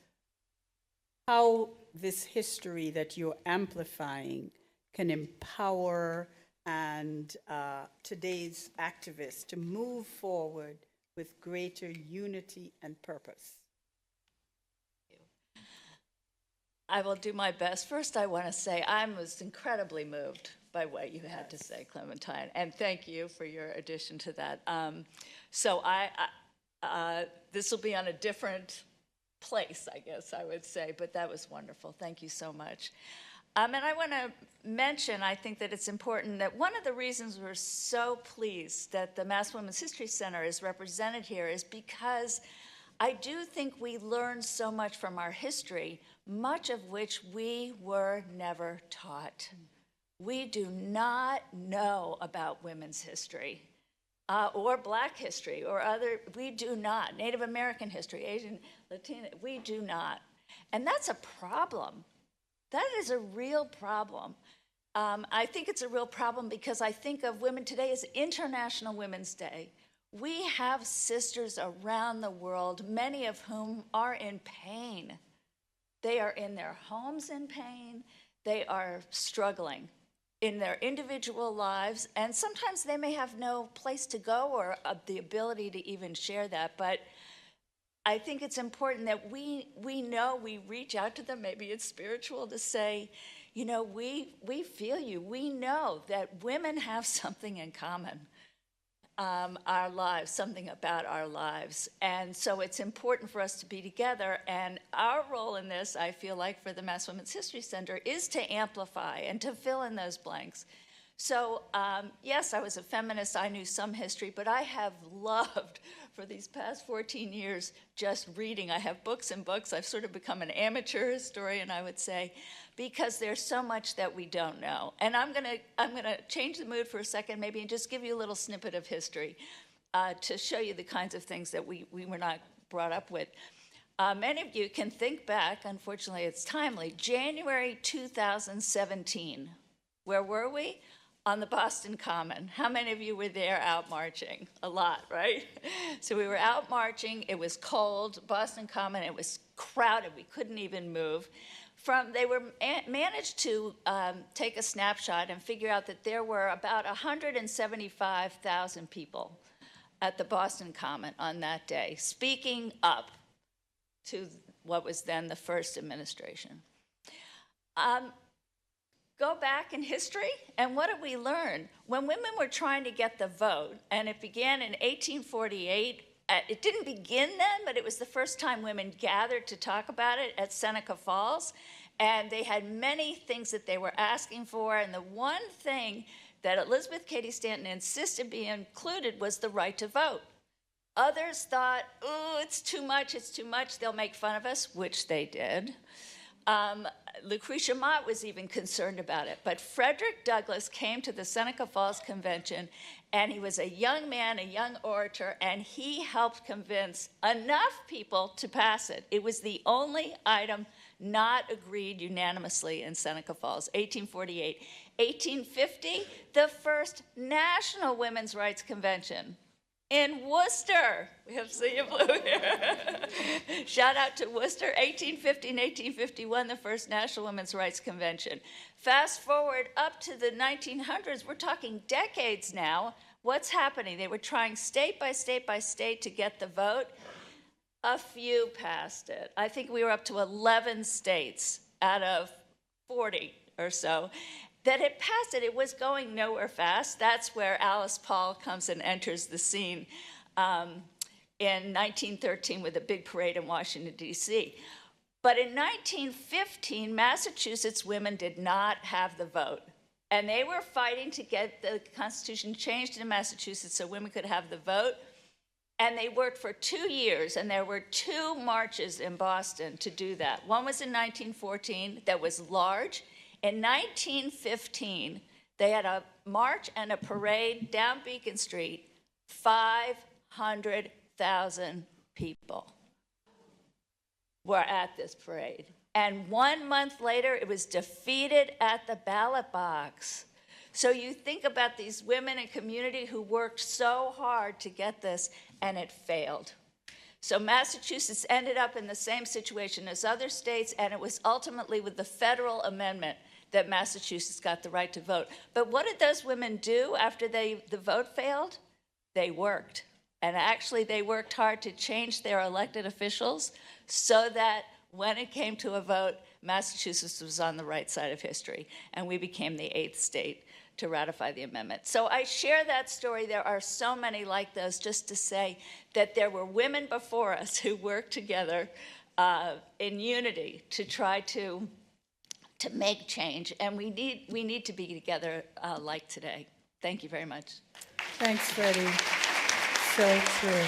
how this history that you're amplifying can empower and today's activists to move forward with greater unity and purpose.
I will do my best. First, I want to say I was incredibly moved by what you had to say, Clementine, and thank you for your addition to that. So this will be on a different place, I guess I would say, but that was wonderful. Thank you so much. And I want to mention, I think that it's important that one of the reasons we're so pleased that the Mass Women's History Center is represented here is because I do think we learn so much from our history, much of which we were never taught. We do not know about women's history or Black history or other, we do not. Native American history, Asian, Latina, we do not. And that's a problem. That is a real problem. I think it's a real problem because I think of women today as International Women's Day. We have sisters around the world, many of whom are in pain. They are in their homes in pain. They are struggling in their individual lives, and sometimes they may have no place to go or the ability to even share that. But I think it's important that we know, we reach out to them, maybe it's spiritual, to say, you know, we feel you. We know that women have something in common, our lives, something about our lives. And so it's important for us to be together. And our role in this, I feel like, for the Mass Women's History Center is to amplify and to fill in those blanks. So yes, I was a feminist. I knew some history, but I have loved for these past 14 years just reading. I have books and books. I've sort of become an amateur historian, I would say, because there's so much that we don't know. And I'm gonna change the mood for a second, maybe, and just give you a little snippet of history to show you the kinds of things that we were not brought up with. Many of you can think back. Unfortunately, it's timely. January 2017. Where were we? on the Boston Common. How many of you were there out marching? A lot, right? So we were out marching. It was cold. Boston Common, it was crowded. We couldn't even move. They managed to take a snapshot and figure out that there were about 175,000 people at the Boston Common on that day, speaking up to what was then the first administration. Go back in history, and what did we learn? When women were trying to get the vote, and it began in 1848, it didn't begin then, but it was the first time women gathered to talk about it at Seneca Falls, and they had many things that they were asking for, and the one thing that Elizabeth Cady Stanton insisted be included was the right to vote. Others thought, oh, it's too much, they'll make fun of us, which they did. Lucretia Mott was even concerned about it. But Frederick Douglass came to the Seneca Falls Convention, and he was a young man, a young orator, and he helped convince enough people to pass it. It was the only item not agreed unanimously in Seneca Falls, 1848. 1850, the first National Women's Rights Convention in Worcester. We have See You Blue here. Shout out to Worcester. 1850 and 1851, the first National Women's Rights Convention. Fast forward up to the 1900s, we're talking decades now. What's happening? They were trying state by state by state to get the vote. A few passed it. I think we were up to 11 states out of 40 or so that had passed it. It was going nowhere fast. That's where Alice Paul comes and enters the scene in 1913 with a big parade in Washington, D.C. But in 1915, Massachusetts women did not have the vote. And they were fighting to get the Constitution changed in Massachusetts so women could have the vote. And they worked for 2 years, and there were 2 marches in Boston to do that. One was in 1914 that was large. In 1915, they had a march and a parade down Beacon Street, 500,000 people were at this parade. And 1 month later, it was defeated at the ballot box. So you think about these women in community who worked so hard to get this, and it failed. So Massachusetts ended up in the same situation as other states, and it was ultimately with the federal amendment that Massachusetts got the right to vote. But what did those women do after the vote failed? They worked. And actually, they worked hard to change their elected officials so that when it came to a vote, Massachusetts was on the right side of history, and we became the 8th state to ratify the amendment. So I share that story. There are so many like those, just to say that there were women before us who worked together in unity to try to make change, and we need to be together like today. Thank you very much.
Thanks, Freddie. So true.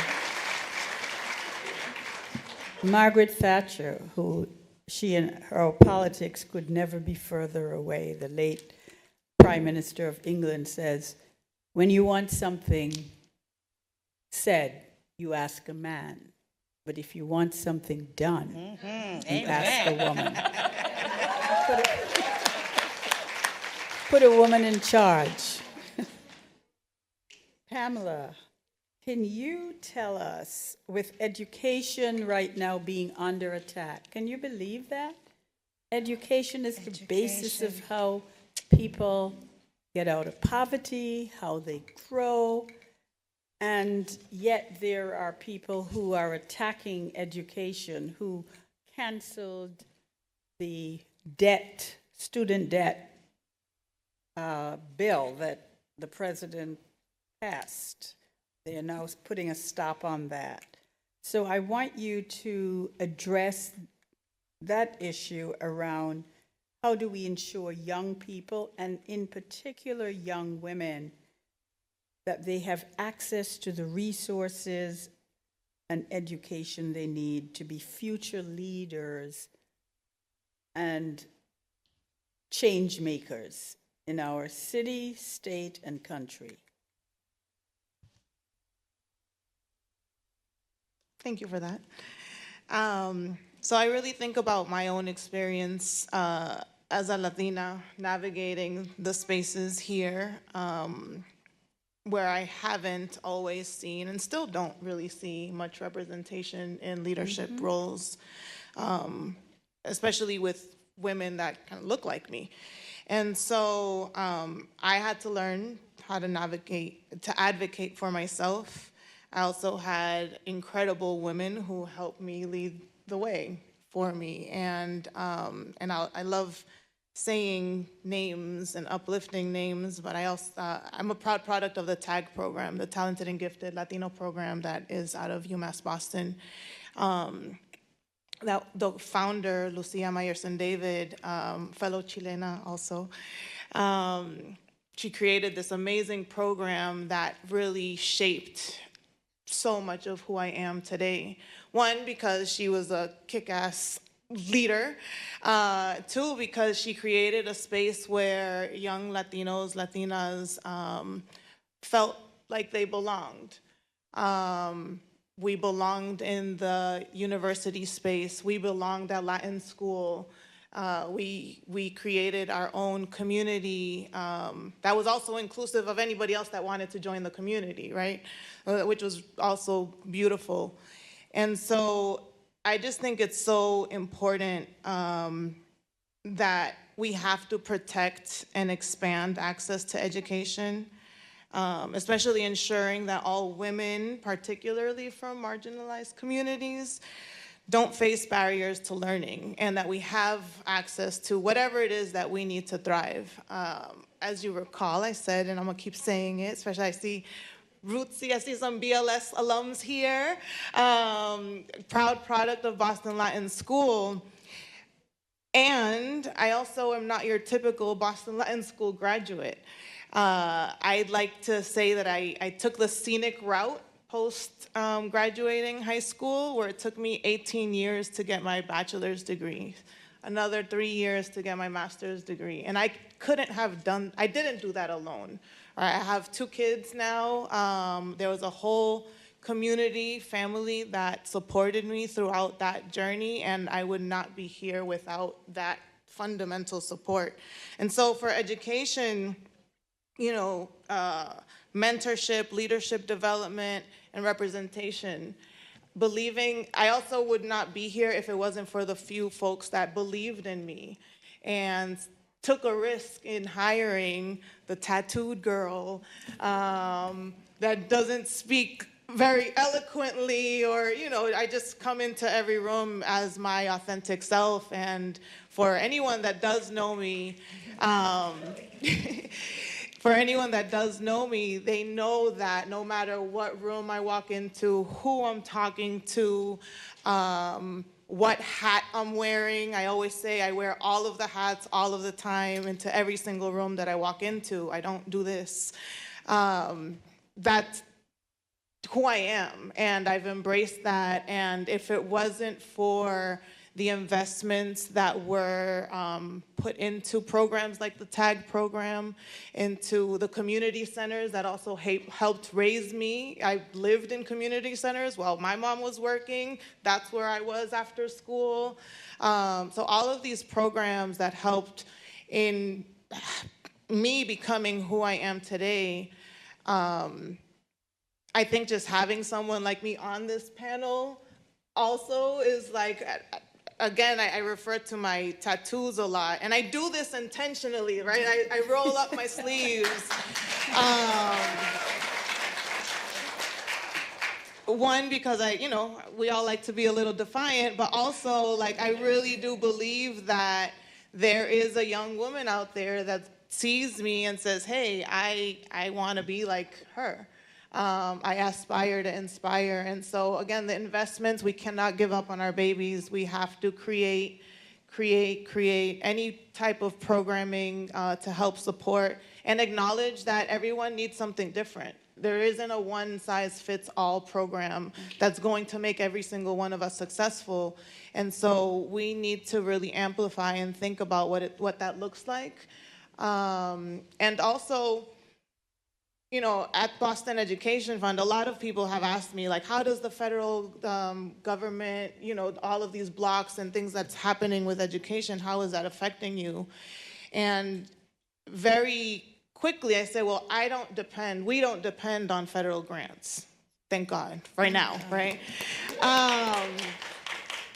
Margaret Thatcher, who she and her politics could never be further away, the late Prime Minister of England, says, when you want something said, you ask a man. But if you want something done, you ask a woman. Put a woman in charge. Pamela, can you tell us, with education right now being under attack, can you believe that? Education is the basis of how people get out of poverty, how they grow, and yet there are people who are attacking education, who canceled the student debt bill that the president passed. They are now putting a stop on that. So I want you to address that issue around how do we ensure young people, and in particular young women, that they have access to the resources and education they need to be future leaders and change makers in our city, state, and country.
Thank you for that. So I really think about my own experience as a Latina, navigating the spaces here where I haven't always seen and still don't really see much representation in leadership roles, especially with women that kind of look like me. And so I had to learn how to navigate, to advocate for myself. I also had incredible women who helped me lead the way for me. And I love saying names and uplifting names, but I'm a proud product of the TAG program, the Talented and Gifted Latino program that is out of UMass Boston. The founder, Lucia Mayerson David, fellow Chilena also, she created this amazing program that really shaped so much of who I am today. One, because she was a kick-ass leader. Two, because she created a space where young Latinos, Latinas felt like they belonged. We belonged in the university space. We belonged at Latin school. We created our own community that was also inclusive of anybody else that wanted to join the community, right? Which was also beautiful. And so I just think it's so important that we have to protect and expand access to education, especially ensuring that all women, particularly from marginalized communities, don't face barriers to learning, and that we have access to whatever it is that we need to thrive. As you recall, I said, and I'm gonna keep saying it, especially I see Rootsy, I see some BLS alums here, proud product of Boston Latin School. And I also am not your typical Boston Latin School graduate. I'd like to say that I took the scenic route post graduating high school, where it took me 18 years to get my bachelor's degree, another 3 years to get my master's degree. And I didn't do that alone. I have 2 kids now. There was a whole community, family that supported me throughout that journey, and I would not be here without that fundamental support. And so for education, mentorship, leadership development, and representation, I also would not be here if it wasn't for the few folks that believed in me and took a risk in hiring the tattooed girl that doesn't speak very eloquently, or, I just come into every room as my authentic self. And for anyone that does know me, they know that no matter what room I walk into, who I'm talking to, what hat I'm wearing. I always say I wear all of the hats all of the time into every single room that I walk into. I don't do this. That's who I am, and I've embraced that. And if it wasn't for the investments that were put into programs like the TAG program, into the community centers that also helped raise me. I lived in community centers while my mom was working. That's where I was after school. So all of these programs that helped in me becoming who I am today, I think just having someone like me on this panel also is like, again, I refer to my tattoos a lot, and I do this intentionally, right? I roll up my sleeves. One, because we all like to be a little defiant, but also, I really do believe that there is a young woman out there that sees me and says, hey, I want to be like her. I aspire to inspire. And so, again, the investments, we cannot give up on our babies. We have to create any type of programming to help support and acknowledge that everyone needs something different. There isn't a one-size-fits-all program that's going to make every single one of us successful. And so we need to really amplify and think about what that looks like. And also, at Boston Education Fund, a lot of people have asked me, like, how does the federal government, all of these blocks and things that's happening with education, how is that affecting you? And very quickly I say, well, we don't depend on federal grants. Thank God, right now, right?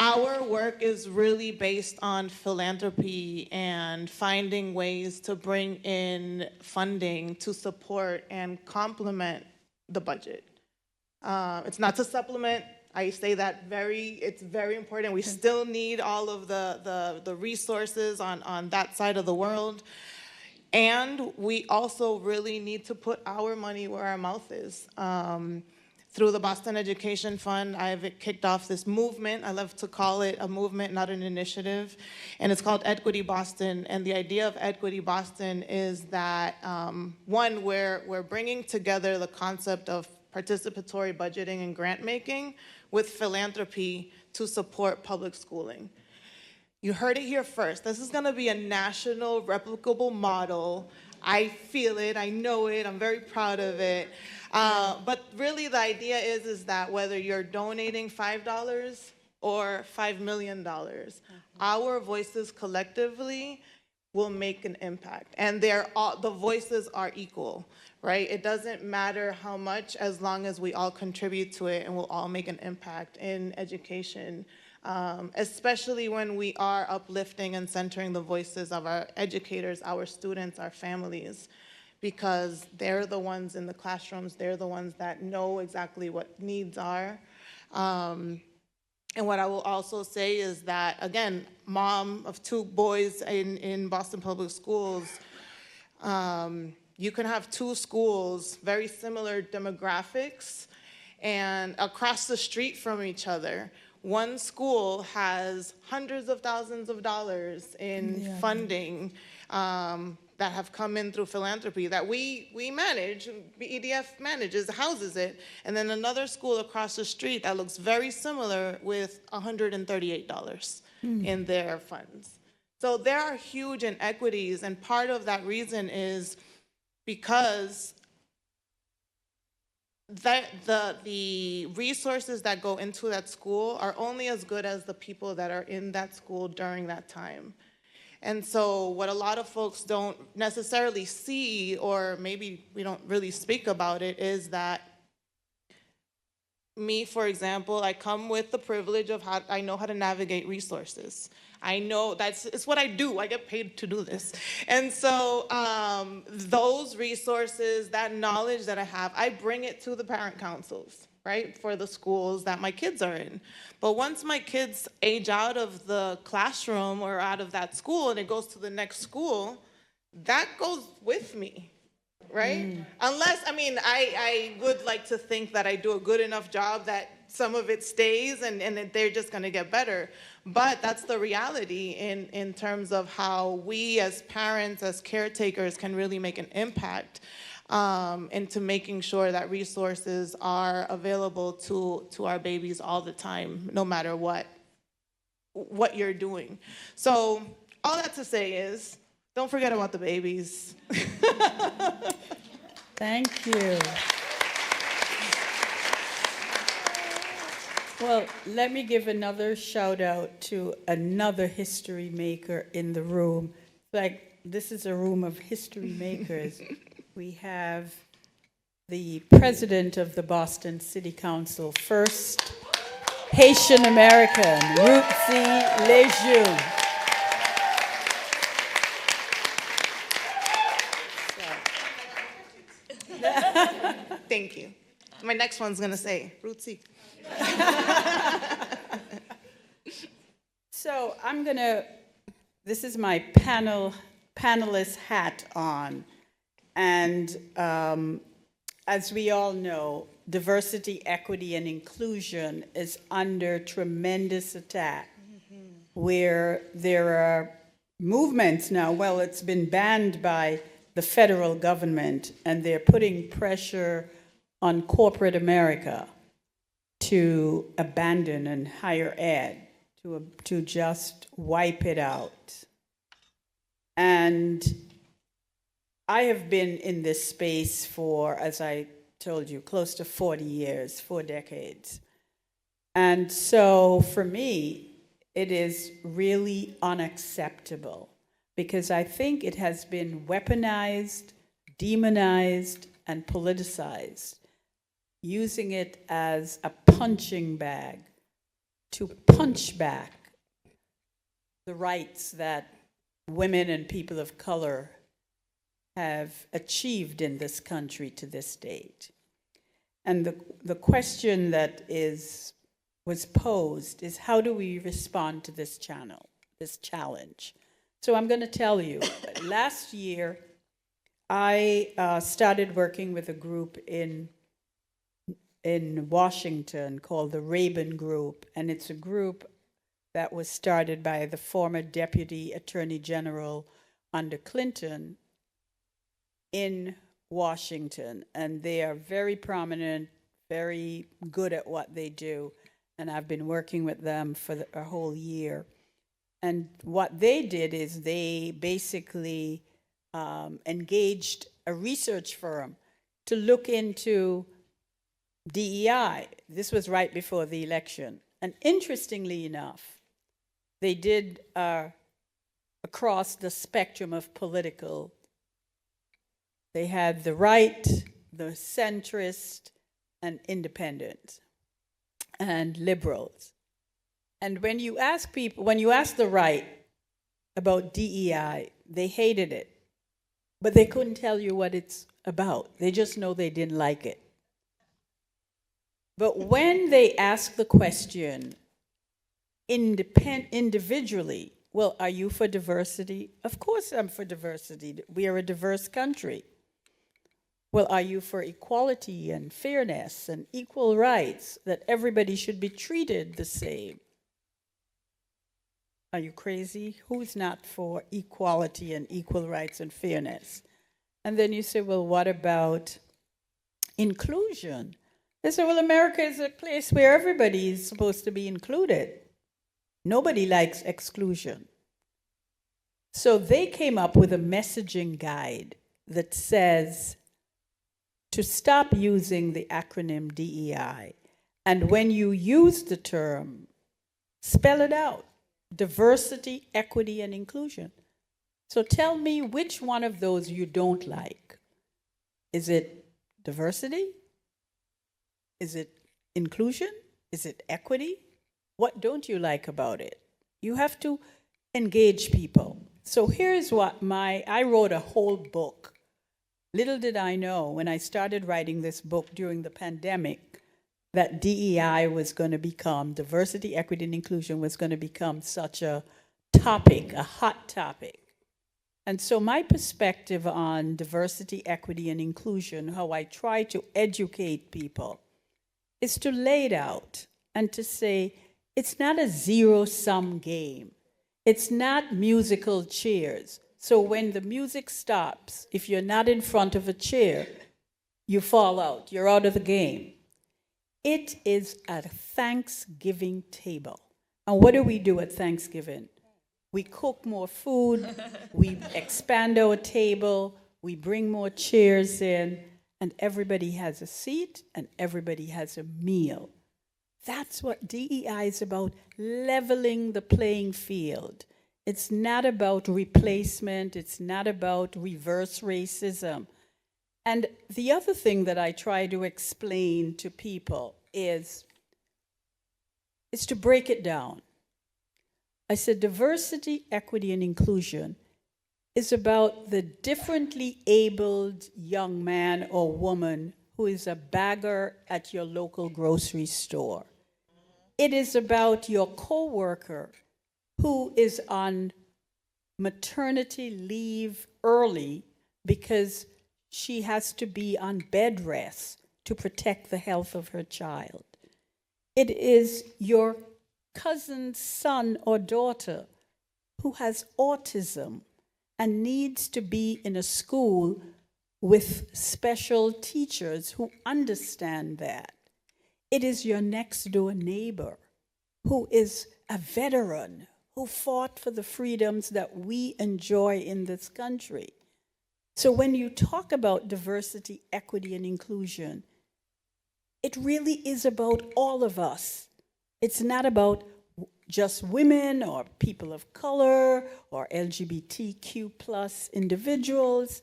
Our work is really based on philanthropy and finding ways to bring in funding to support and complement the budget. It's not to supplement. I say that it's very important. We still need all of the resources on that side of the world. And we also really need to put our money where our mouth is. Through the Boston Education Fund, I've kicked off this movement. I love to call it a movement, not an initiative. And it's called Equity Boston. And the idea of Equity Boston is that, one, we're bringing together the concept of participatory budgeting and grant making with philanthropy to support public schooling. You heard it here first. This is going to be a national replicable model. I feel it, I know it, I'm very proud of it. But really the idea is that whether you're donating $5 or $5 million, our voices collectively will make an impact. And the voices are equal, right? It doesn't matter how much, as long as we all contribute to it and we'll all make an impact in education. Especially when we are uplifting and centering the voices of our educators, our students, our families, because they're the ones in the classrooms, they're the ones that know exactly what needs are. And what I will also say is that, again, mom of 2 boys in Boston Public Schools, you can have 2 schools, very similar demographics, and across the street from each other. One school has hundreds of thousands of dollars in funding that have come in through philanthropy that we manage, EDF manages, houses it, and then another school across the street that looks very similar with $138 in their funds. So there are huge inequities, and part of that reason is because the resources that go into that school are only as good as the people that are in that school during that time. And so what a lot of folks don't necessarily see, or maybe we don't really speak about it, is that me, for example, I come with the privilege of how I know how to navigate resources. I know it's what I do. I get paid to do this. And so those resources, that knowledge that I have, I bring it to the parent councils, right, for the schools that my kids are in. But once my kids age out of the classroom or out of that school and it goes to the next school, that goes with me, right? Unless, I would like to think that I do a good enough job that some of it stays and they're just going to get better. But that's the reality in terms of how we as parents, as caretakers, can really make an impact into making sure that resources are available to our babies all the time, no matter what you're doing. So all that to say is, don't forget about the babies.
Thank you. Well, let me give another shout out to another history maker in the room. Like, this is a room of history makers. We have the president of the Boston City Council, first Haitian American, Ruthie Lejeune.
Thank you. My next one's going to say, Ruthie.
So this is my panelist hat on. And as we all know, diversity, equity, and inclusion is under tremendous attack, where there are movements now. Well, it's been banned by the federal government, and they're putting pressure on corporate America to abandon and higher ed, to just wipe it out. And I have been in this space for, as I told you, close to 40 years, 4 decades. And so for me, it is really unacceptable because I think it has been weaponized, demonized, and politicized, using it as a punching bag to punch back the rights that women and people of color have achieved in this country to this date. And the question that was posed is, how do we respond to this challenge? So I'm going to tell you, last year, I started working with a group in Washington called the Rabin Group, and it's a group that was started by the former Deputy Attorney General under Clinton in Washington, and they are very prominent, very good at what they do, and I've been working with them for a whole year. And what they did is they basically engaged a research firm to look into DEI. This was right before the election. And interestingly enough, they did across the spectrum of political. They had the right, the centrist, and independent, and liberals. And when you ask the right about DEI, they hated it. But they couldn't tell you what it's about. They just know they didn't like it. But when they ask the question individually, well, are you for diversity? Of course I'm for diversity. We are a diverse country. Well, are you for equality and fairness and equal rights, that everybody should be treated the same? Are you crazy? Who's not for equality and equal rights and fairness? And then you say, well, what about inclusion? They say, well, America is a place where everybody is supposed to be included. Nobody likes exclusion. So they came up with a messaging guide that says to stop using the acronym DEI. And when you use the term, spell it out. Diversity, equity, and inclusion. So tell me which one of those you don't like. Is it diversity? Is it inclusion? Is it equity? What don't you like about it? You have to engage people. So here's what I wrote a whole book. Little did I know when I started writing this book during the pandemic that DEI was going to become, diversity, equity, and inclusion was going to become such a topic, a hot topic. And so my perspective on diversity, equity, and inclusion, how I try to educate people, is to lay it out and to say, it's not a zero-sum game. It's not musical chairs. So when the music stops, if you're not in front of a chair, you fall out. You're out of the game. It is a Thanksgiving table. And what do we do at Thanksgiving? We cook more food, we expand our table, we bring more chairs in, and everybody has a seat and everybody has a meal. That's what DEI is about, leveling the playing field. It's not about replacement, it's not about reverse racism. And the other thing that I try to explain to people is to break it down. I said diversity, equity, and inclusion is about the differently abled young man or woman who is a bagger at your local grocery store. It is about your coworker who is on maternity leave early because she has to be on bed rest to protect the health of her child. It is your cousin's son or daughter who has autism and needs to be in a school with special teachers who understand that. It is your next door neighbor who is a veteran who fought for the freedoms that we enjoy in this country. So when you talk about diversity, equity, and inclusion, it really is about all of us. It's not about just women or people of color or LGBTQ plus individuals.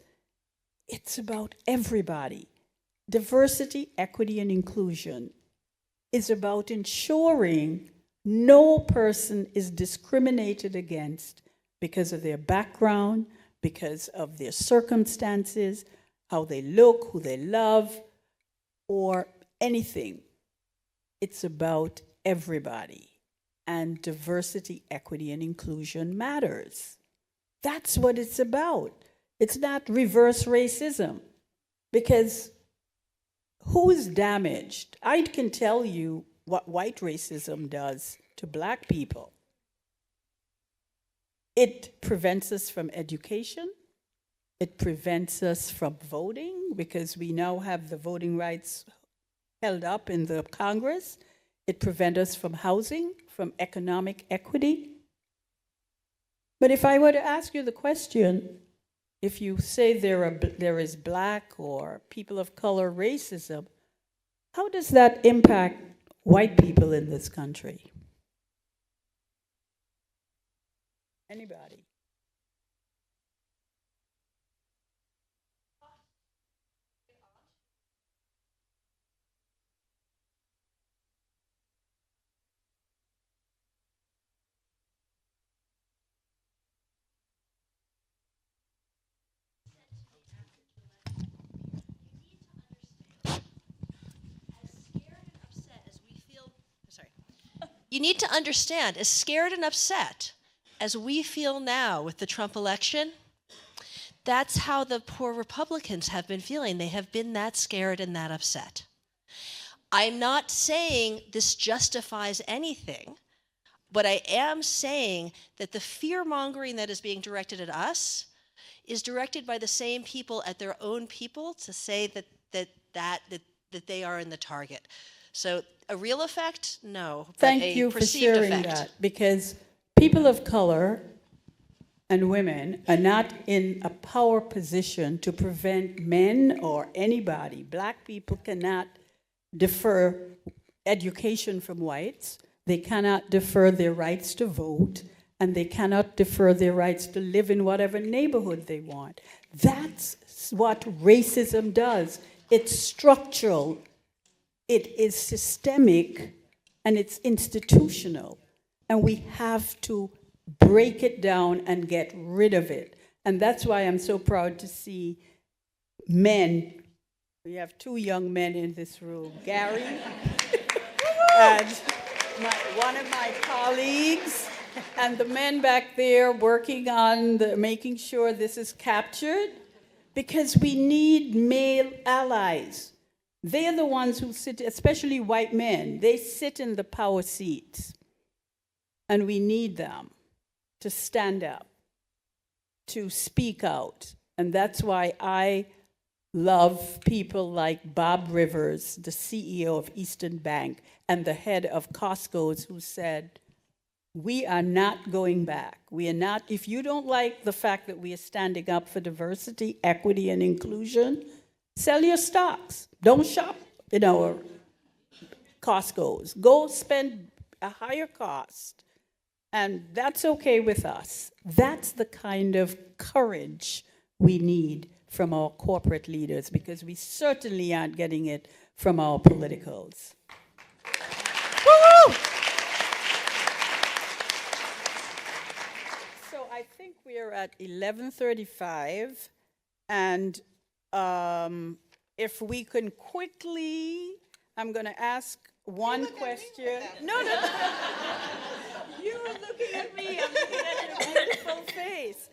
It's about everybody. Diversity, equity, and inclusion is about ensuring no person is discriminated against because of their background, because of their circumstances, how they look, who they love, or anything. It's about everybody. And diversity, equity, and inclusion matters. That's what it's about. It's not reverse racism, because who is damaged? I can tell you what white racism does to black people. It prevents us from education. It prevents us from voting, because we now have the voting rights held up in the Congress. It prevents us from housing, from economic equity. But if I were to ask you the question, if you say there is black or people of color racism, how does that impact white people in this country? Anybody?
You need to understand, as scared and upset as we feel now with the Trump election, that's how the poor Republicans have been feeling. They have been that scared and that upset. I'm not saying this justifies anything, but I am saying that the fear-mongering that is being directed at us is directed by the same people at their own people to say that they are in the target. So a real effect? No.
Thank you for sharing that, because people of color and women are not in a power position to prevent men or anybody. Black people cannot defer education from whites. They cannot defer their rights to vote, and they cannot defer their rights to live in whatever neighborhood they want. That's what racism does. It's structural. It is systemic, and it's institutional, and we have to break it down and get rid of it. And that's why I'm so proud to see men. We have two young men in this room, Gary and one of my colleagues, and the men back there working on making sure this is captured, because we need male allies. They're the ones who sit, especially white men, they sit in the power seats. And we need them to stand up, to speak out. And that's why I love people like Bob Rivers, the CEO of Eastern Bank, and the head of Costco's, who said, we are not going back. We are not, if you don't like the fact that we are standing up for diversity, equity, and inclusion, sell your stocks. Don't shop in our Costco's. Go spend a higher cost. And that's okay with us. That's the kind of courage we need from our corporate leaders, because we certainly aren't getting it from our politicals. Woo-hoo! So I think we are at 11:35, and if we can quickly, I'm going to ask one question. No. You were looking at me. I'm looking at your beautiful face.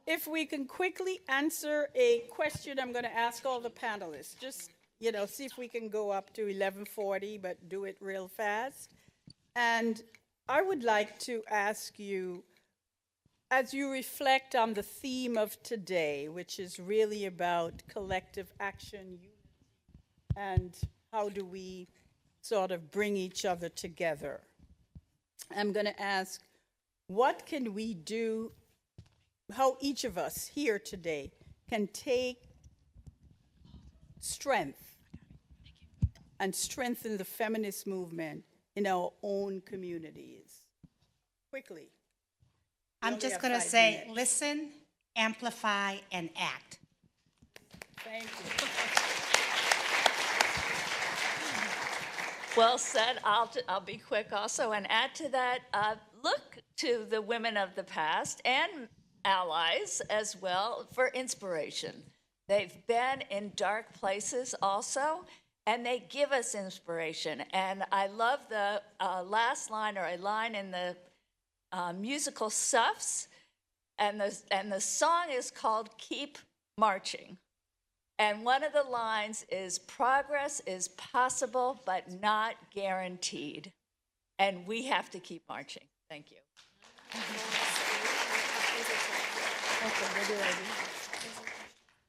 If we can quickly answer a question, I'm going to ask all the panelists. Just, see if we can go up to 11:40, but do it real fast. And I would like to ask you, as you reflect on the theme of today, which is really about collective action, and how do we sort of bring each other together, I'm going to ask, what can we do, how each of us here today can take strength and strengthen the feminist movement in our own communities? Quickly.
I'm
only
just
have
going to
5
say,
minutes.
listen, amplify, and act.
Thank you.
Well said. I'll be quick also and add to that. Look to the women of the past and allies as well for inspiration. They've been in dark places also, and they give us inspiration. And I love the last line, or a line in the musical Stuffs, and the song is called "Keep Marching." And one of the lines is, progress is possible, but not guaranteed. And we have to keep marching. Thank you.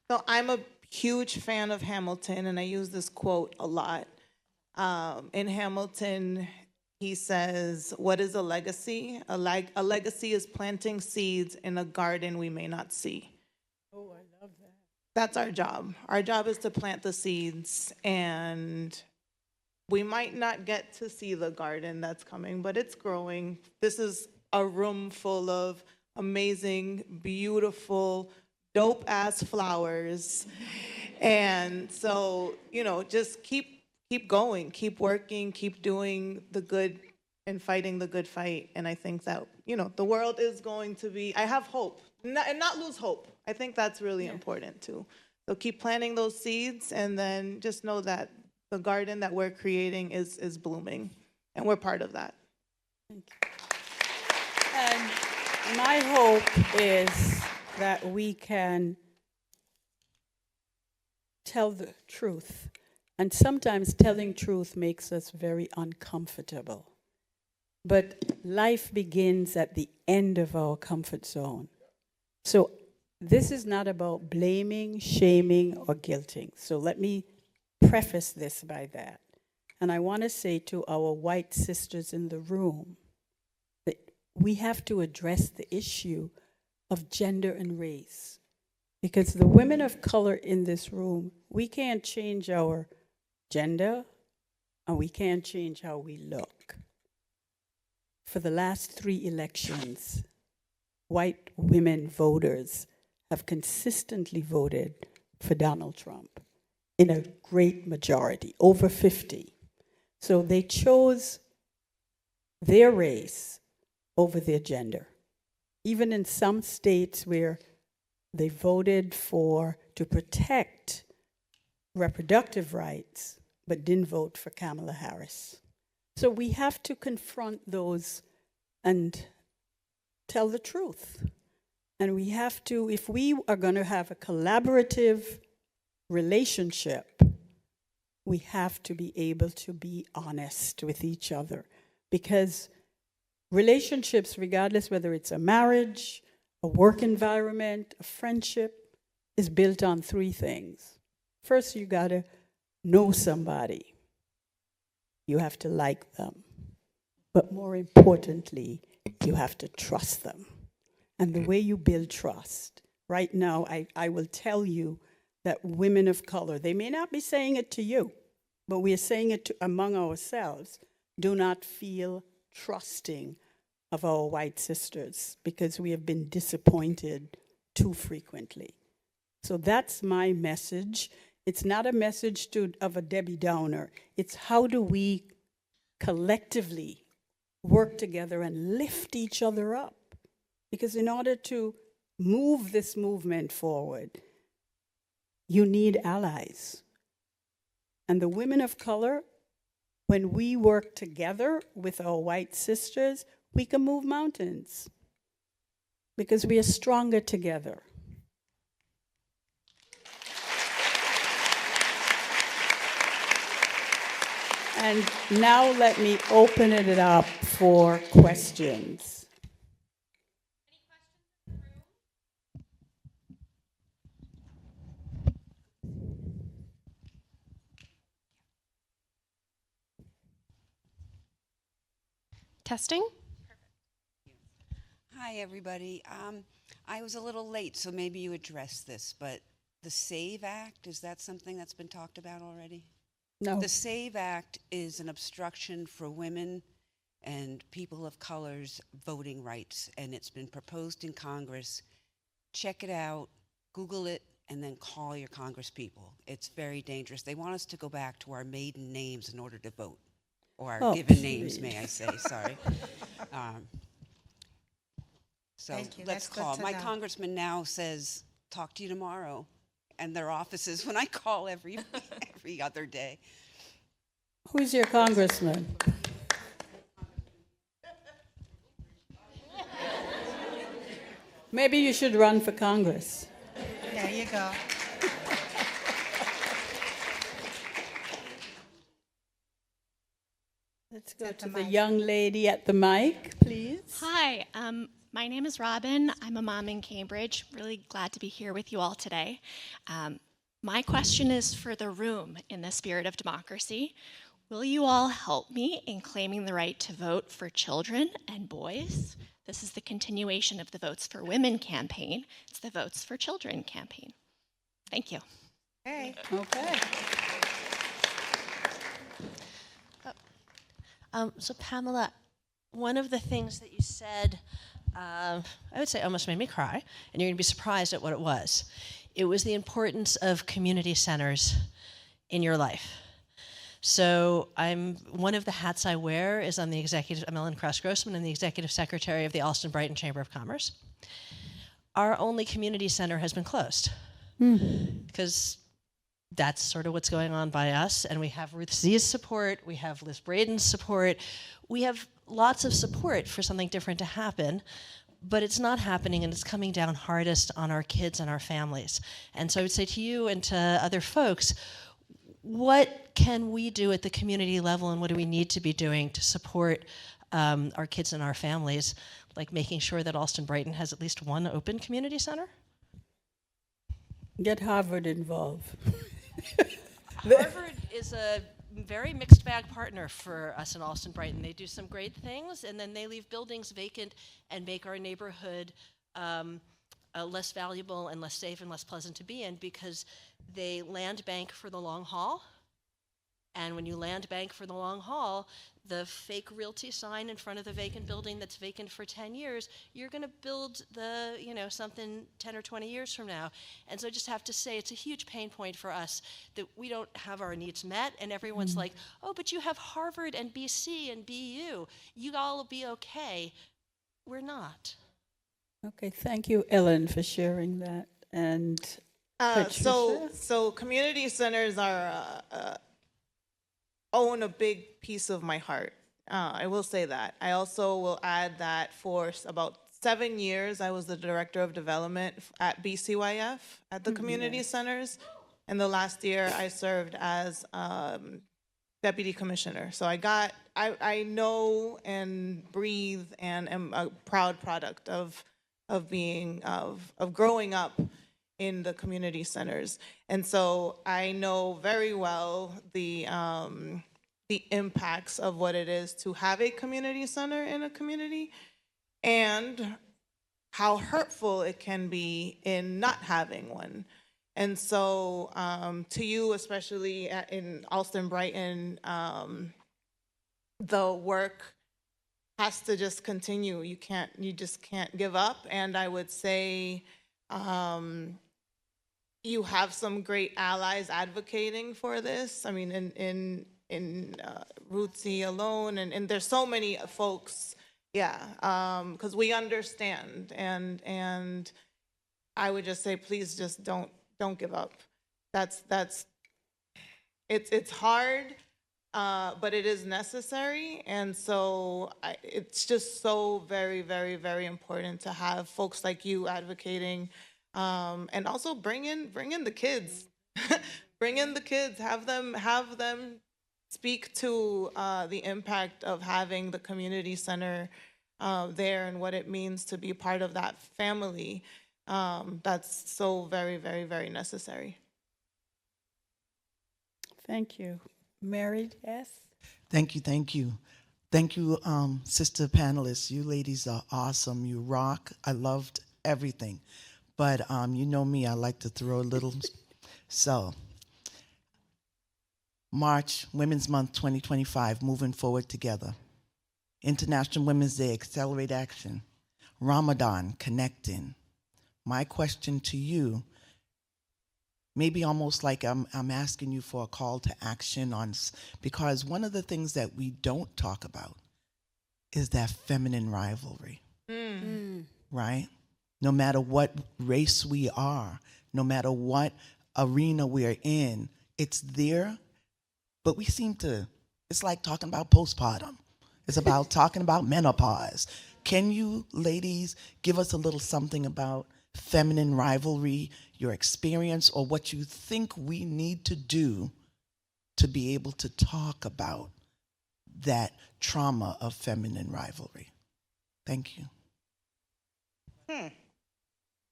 So I'm a huge fan of Hamilton, and I use this quote a lot. In Hamilton, he says, "What is a legacy? A legacy is planting seeds in a garden we may not see."
Oh, I love that.
That's our job. Our job is to plant the seeds, and we might not get to see the garden that's coming, but it's growing. This is a room full of amazing, beautiful, dope-ass flowers. And so, just keep going, keep working, keep doing the good and fighting the good fight. And I think that, the world is going to be, I have hope, and not lose hope. I think that's really important too. So keep planting those seeds, and then just know that the garden that we're creating is blooming, and we're part of that.
Thank you. And my hope is that we can tell the truth. And sometimes telling truth makes us very uncomfortable. But life begins at the end of our comfort zone. So this is not about blaming, shaming, or guilting. So let me preface this by that. And I want to say to our white sisters in the room that we have to address the issue of gender and race. Because the women of color in this room, we can't change our gender, and we can't change how we look. For the last 3 elections, white women voters have consistently voted for Donald Trump in a great majority, over 50. So they chose their race over their gender. Even in some states where they voted to protect reproductive rights, but didn't vote for Kamala Harris. So we have to confront those and tell the truth. And we have to, if we are going to have a collaborative relationship, we have to be able to be honest with each other. Because relationships, regardless whether it's a marriage, a work environment, a friendship, is built on 3 things. First, you gotta know somebody. You have to like them. But more importantly, you have to trust them. And the way you build trust, right now, I will tell you that women of color, they may not be saying it to you, but we are saying it among ourselves, do not feel trusting of our white sisters because we have been disappointed too frequently. So that's my message. It's not a message of a Debbie Downer. It's how do we collectively work together and lift each other up? Because in order to move this movement forward, you need allies. And the women of color, when we work together with our white sisters, we can move mountains because we are stronger together. And now let me open it up for questions.
Testing?
Hi, everybody. I was a little late, so maybe you addressed this, but the SAVE Act, is that something that's been talked about already?
No.
The SAVE Act is an obstruction for women and people of color's voting rights, and it's been proposed in Congress. Check it out, Google it, and then call your congresspeople. It's very dangerous. They want us to go back to our maiden names in order to vote, or our given names, may I say, sorry. So
Thank you.
let's
That's good
call.
to
My
know.
congressman now says, talk to you tomorrow, and their offices when I call every other day.
Who's your congressman? Maybe you should run for Congress.
There you go.
Let's go to the young lady at the mic, please.
Hi, my name is Robin. I'm a mom in Cambridge. Really glad to be here with you all today. My question is for the room in the spirit of democracy. Will you all help me in claiming the right to vote for children and boys? This is the continuation of the Votes for Women campaign. It's the Votes for Children campaign. Thank you.
Okay.
Okay.
So Pamela, one of the things that you said, I would say almost made me cry, and you're going to be surprised at what it was. It was the importance of community centers in your life. So one of the hats I wear is I'm Ellen Cross-Grossman, I'm the executive secretary of the Allston-Brighton Chamber of Commerce. Our only community center has been closed because that's sort of what's going on by us. And we have Ruth Z's support, we have Liz Braden's support, we have lots of support for something different to happen, but it's not happening, and it's coming down hardest on our kids and our families. And so I would say to you and to other folks, what can we do at the community level, and what do we need to be doing to support our kids and our families, like making sure that Allston-Brighton has at least one open community center?
Get Harvard involved.
Harvard is a very mixed bag partner for us in Allston-Brighton. They do some great things, and then they leave buildings vacant and make our neighborhood less valuable and less safe and less pleasant to be in, because they land bank for the long haul. And when you land bank for the long haul, the fake realty sign in front of the vacant building that's vacant for 10 years, you're going to build something 10 or 20 years from now. And so I just have to say, it's a huge pain point for us that we don't have our needs met, and everyone's like, oh, but you have Harvard and BC and BU. You all will be okay. We're not.
Okay, thank you, Ellen, for sharing that. And
so community centers are own a big piece of my heart. I will say that. I also will add that for about 7 years, I was the director of development at BCYF at the community centers. And the last year, I served as deputy commissioner. So I know and breathe and am a proud product of growing up in the community centers. And so I know very well the impacts of what it is to have a community center in a community, and how hurtful it can be in not having one. And so to you, especially in Allston-Brighton, the work has to just continue. You just can't give up. And I would say you have some great allies advocating for this. I mean, in Rootsy alone, and there's so many folks, because we understand, and I would just say, please just don't give up. It's hard, but it is necessary, and so it's just so very, very, very important to have folks like you advocating. And also bring in the kids, bring in the kids, have them speak to the impact of having the community center there and what it means to be part of that family. That's so very, very, very necessary.
thank you. Mary, yes?
Thank you. Thank you, sister panelists. You ladies are awesome. You rock. I loved everything. but you know me, I like to throw a little. So, March, Women's Month 2025, moving forward together. International Women's Day, accelerate action. Ramadan, connecting. My question to you, maybe almost like I'm asking you for a call to action on, because one of the things that we don't talk about is that feminine rivalry, right? No matter what race we are, no matter what arena we're in, it's there, but we seem to, it's like talking about postpartum. It's about talking about menopause. Can you ladies give us a little something about feminine rivalry, your experience, or what you think we need to do to be able to talk about that trauma of feminine rivalry? Thank you.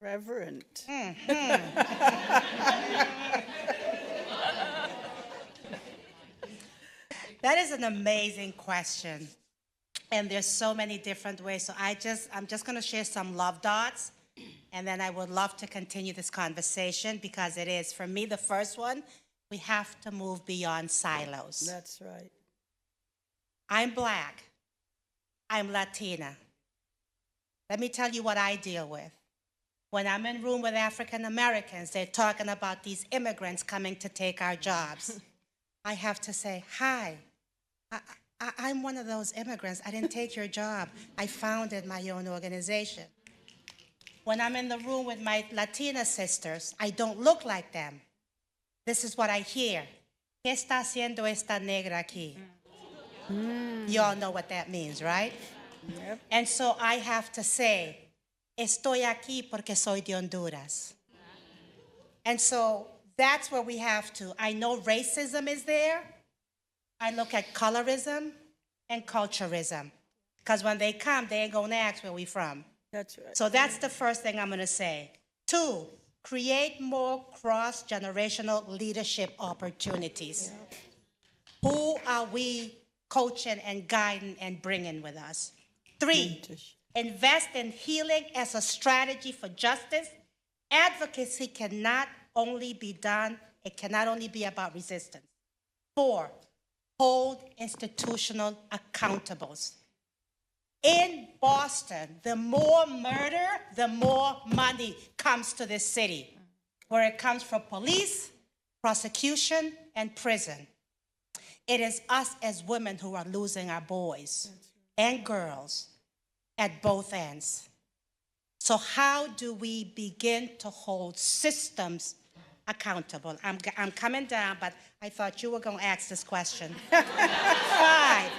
Reverend.
That is an amazing question. And there's so many different ways. So I'm just going to share some love dots. And then I would love to continue this conversation because it is, for me, the first one, we have to move beyond silos.
That's right.
I'm Black. I'm Latina. Let me tell you what I deal with. When I'm in room with African Americans, they're talking about these immigrants coming to take our jobs. I have to say, hi, I'm one of those immigrants. I didn't take your job. I founded my own organization. When I'm in the room with my Latina sisters, I don't look like them. This is what I hear. ¿Qué está haciendo esta negra aquí? You all know what that means, right?
Yep.
And so I have to say, estoy aquí porque soy de Honduras. And so that's where we have to. I know racism is there. I look at colorism and culturism. Because when they come, they ain't going to ask where we from.
That's right.
So that's the first thing I'm going to say. 2, create more cross-generational leadership opportunities. Yeah. Who are we coaching and guiding and bringing with us? 3, invest in healing as a strategy for justice. Advocacy cannot only be done, it cannot only be about resistance. 4, hold institutional accountables. In Boston, the more murder, the more money comes to this city, where it comes from police, prosecution, and prison. It is us as women who are losing our boys and girls at both ends. So how do we begin to hold systems accountable? I'm coming down, but I thought you were going to ask this question. 5,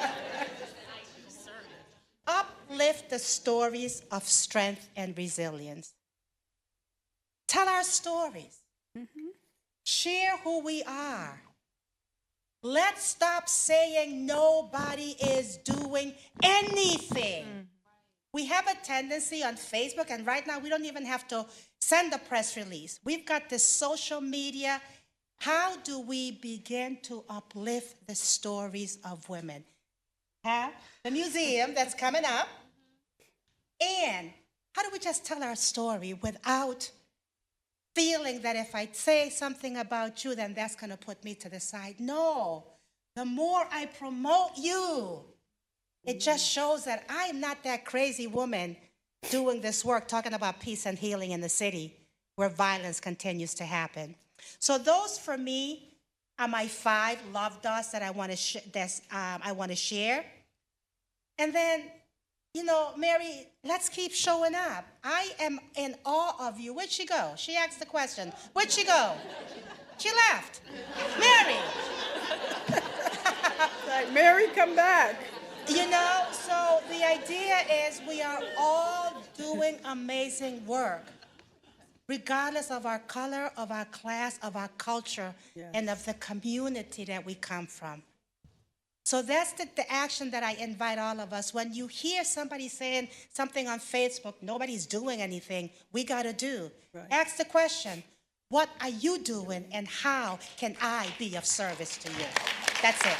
uplift the stories of strength and resilience. Tell our stories. Share who we are. Let's stop saying nobody is doing anything. We have a tendency on Facebook, and right now we don't even have to send a press release. We've got this social media. How do we begin to uplift the stories of women? Have the museum that's coming up. And how do we just tell our story without feeling that if I say something about you, then that's going to put me to the side? No. The more I promote you, it just shows that I'm not that crazy woman doing this work, talking about peace and healing in the city where violence continues to happen. So those, for me, are my 5 love dots that I want to share. And then, you know, Mary, let's keep showing up. I am in awe of you. Where'd she go? She asked the question. Where'd she go? She left. Mary.
Like, Mary, come back.
You know, so the idea is we are all doing amazing work, regardless of our color, of our class, of our culture, and of the community that we come from. So that's the action that I invite all of us. When you hear somebody saying something on Facebook, nobody's doing anything, we got to do. Right. Ask the question, what are you doing and how can I be of service to you? That's it.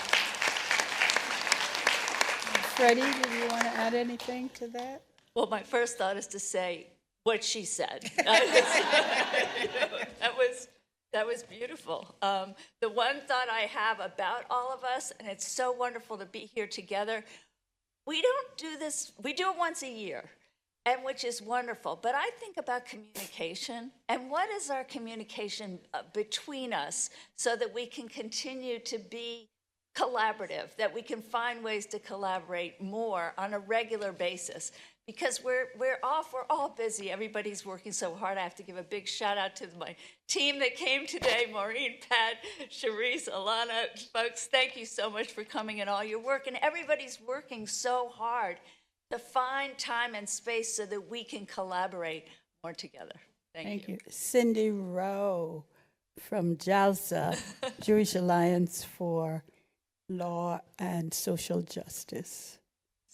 Freddie, do you want to add anything to that?
Well, my first thought is to say, what she said. That was beautiful. The one thought I have about all of us, and it's so wonderful to be here together, we don't do this, we do it once a year, and which is wonderful. But I think about communication, and what is our communication between us so that we can continue to be collaborative, that we can find ways to collaborate more on a regular basis. Because we're all busy. Everybody's working so hard. I have to give a big shout out to my team that came today, Maureen, Pat, Charisse, Alana. Folks, thank you so much for coming and all your work. And everybody's working so hard to find time and space so that we can collaborate more together. Thank you.
Cindy Rowe from JALSA, Jewish Alliance for Law and Social Justice.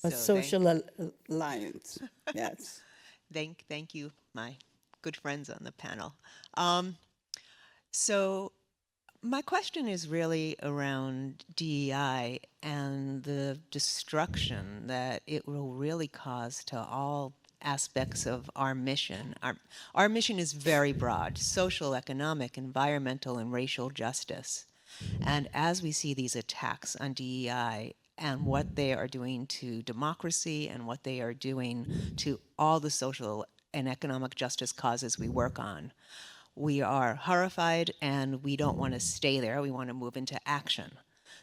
A social alliance, yes.
Thank you, my good friends on the panel. So my question is really around DEI and the destruction that it will really cause to all aspects of our mission. Our mission is very broad: social, economic, environmental, and racial justice. And as we see these attacks on DEI, and what they are doing to democracy and what they are doing to all the social and economic justice causes we work on, we are horrified and we don't want to stay there. We want to move into action.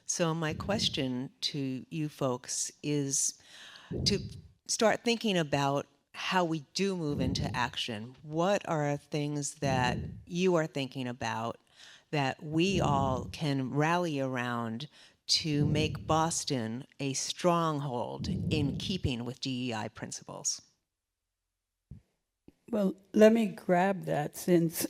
So my question to you folks is to start thinking about how we do move into action. What are things that you are thinking about that we all can rally around to make Boston a stronghold in keeping with DEI principles?
Well, let me grab that, since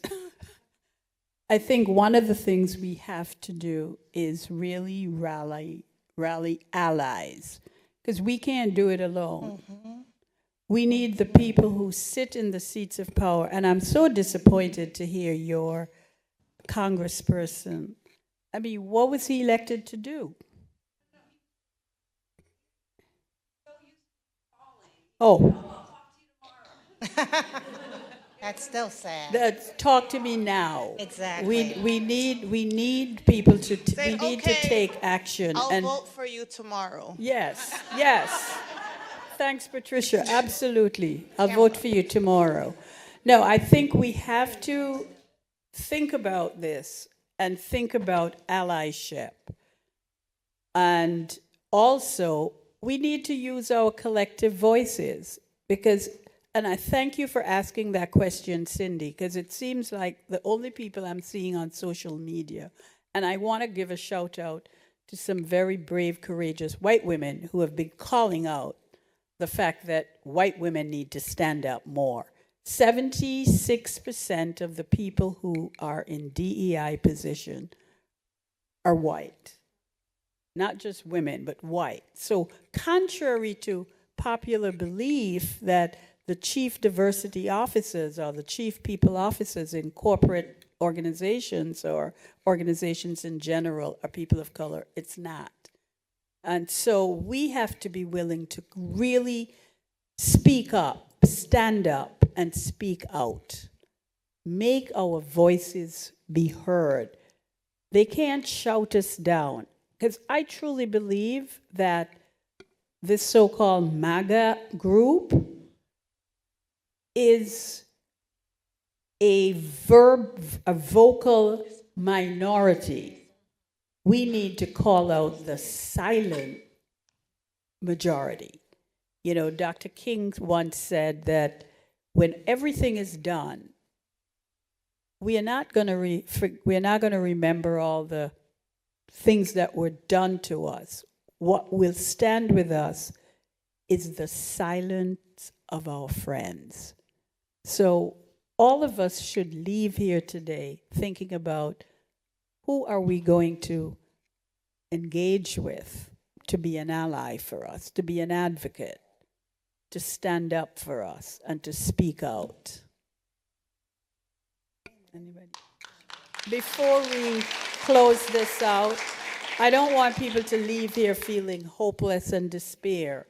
I think one of the things we have to do is really rally allies, because we can't do it alone. Mm-hmm. We need the people who sit in the seats of power, and I'm so disappointed to hear your congressperson. I mean, what was he elected to do? Oh.
That's still sad.
Talk to me now.
Exactly.
We need people to take action.
I'll vote for you tomorrow.
Yes. Thanks, Patricia. Absolutely. I'll vote for you tomorrow. No, I think we have to think about this and think about allyship. And also, we need to use our collective voices, because, and I thank you for asking that question, Cindy, because it seems like the only people I'm seeing on social media, and I want to give a shout out to some very brave, courageous white women who have been calling out the fact that white women need to stand up more. 76% of the people who are in DEI position are white. Not just women, but white. So contrary to popular belief that the chief diversity officers or the chief people officers in corporate organizations or organizations in general are people of color, it's not. And so we have to be willing to really speak up, stand up, and speak out. Make our voices be heard. They can't shout us down. Because I truly believe that this so-called MAGA group is a vocal minority. We need to call out the silent majority. You know, Dr. King once said that when everything is done, we are not going to remember all the things that were done to us. What will stand with us is the silence of our friends. So all of us should leave here today thinking about who are we going to engage with to be an ally for us, to be an advocate, to stand up for us, and to speak out. Anybody? Before we close this out, I don't want people to leave here feeling hopeless and despair.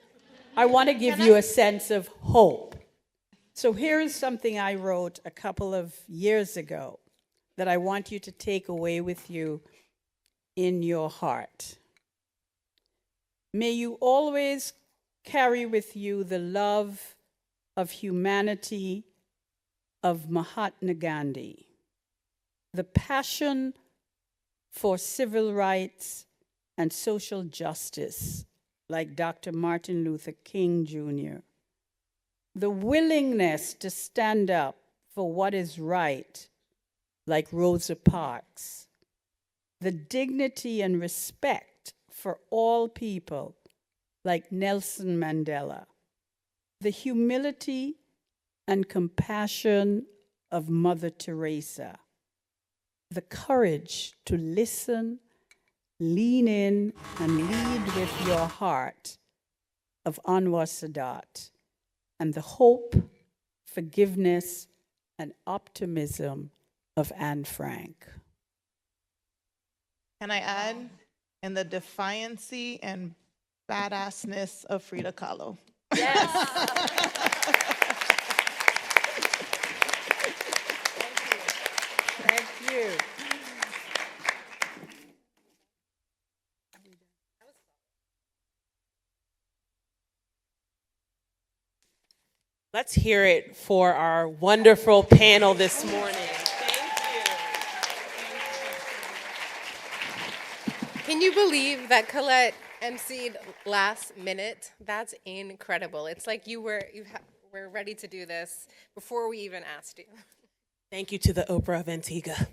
I want to give you a sense of hope. So here is something I wrote a couple of years ago that I want you to take away with you in your heart. May you always carry with you the love of humanity of Mahatma Gandhi, the passion for civil rights and social justice like Dr. Martin Luther King Jr., the willingness to stand up for what is right like Rosa Parks, the dignity and respect for all people like Nelson Mandela, the humility and compassion of Mother Teresa, the courage to listen, lean in, and lead with your heart of Anwar Sadat, and the hope, forgiveness, and optimism of Anne Frank.
Can I add? And the defiancy and badassness of Frida Kahlo.
Thank you.
Let's hear it for our wonderful panel this morning.
Can you believe that Colette emceed last minute? That's incredible. It's like we're ready to do this before we even asked you.
Thank you to the Oprah of Antigua.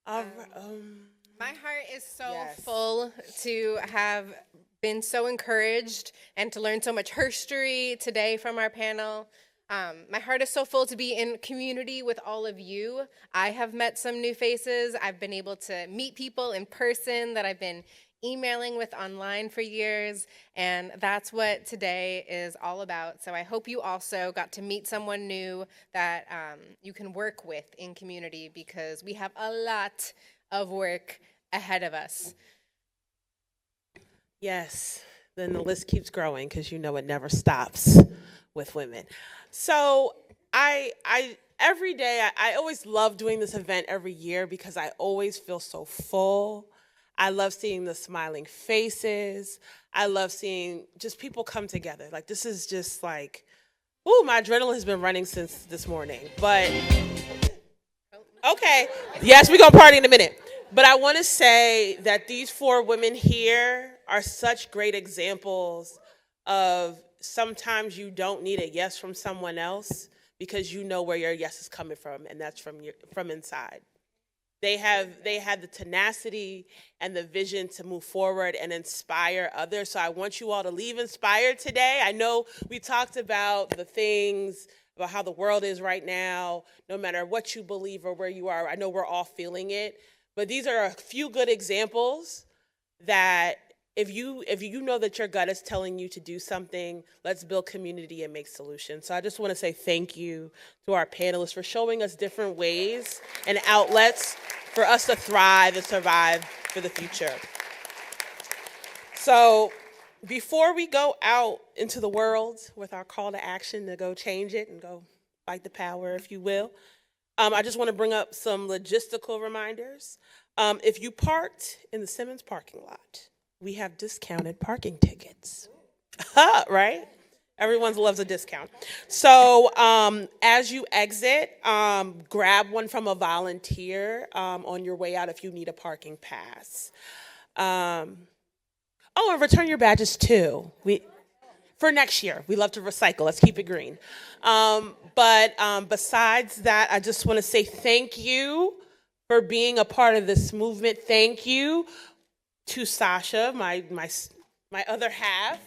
My heart is so full to have been so encouraged and to learn so much history today from our panel. My heart is so full to be in community with all of you. I have met some new faces. I've been able to meet people in person that I've been emailing with online for years, and that's what today is all about. So I hope you also got to meet someone new that you can work with in community, because we have a lot of work ahead of us.
Yes, then the list keeps growing, because you know it never stops with women. So I every day, I always love doing this event every year because I always feel so full. I love seeing the smiling faces. I love seeing just people come together. Like, this is just like, ooh, my adrenaline has been running since this morning. But, okay, yes, we're going to party in a minute. But I want to say that these four women here are such great examples of sometimes you don't need a yes from someone else because you know where your yes is coming from, and that's from inside. They had the tenacity and the vision to move forward and inspire others. So I want you all to leave inspired today. I know we talked about the things, about how the world is right now, no matter what you believe or where you are. I know we're all feeling it. But these are a few good examples that if you know that your gut is telling you to do something, let's build community and make solutions. So I just want to say thank you to our panelists for showing us different ways and outlets for us to thrive and survive for the future. So before we go out into the world with our call to action to go change it and go fight the power, if you will, I just want to bring up some logistical reminders. If you parked in the Simmons parking lot, we have discounted parking tickets, right? Everyone loves a discount. So as you exit, grab one from a volunteer on your way out if you need a parking pass. And return your badges too. For next year, we love to recycle. Let's keep it green. But besides that, I just want to say thank you for being a part of this movement. Thank you to Sasha, my other half.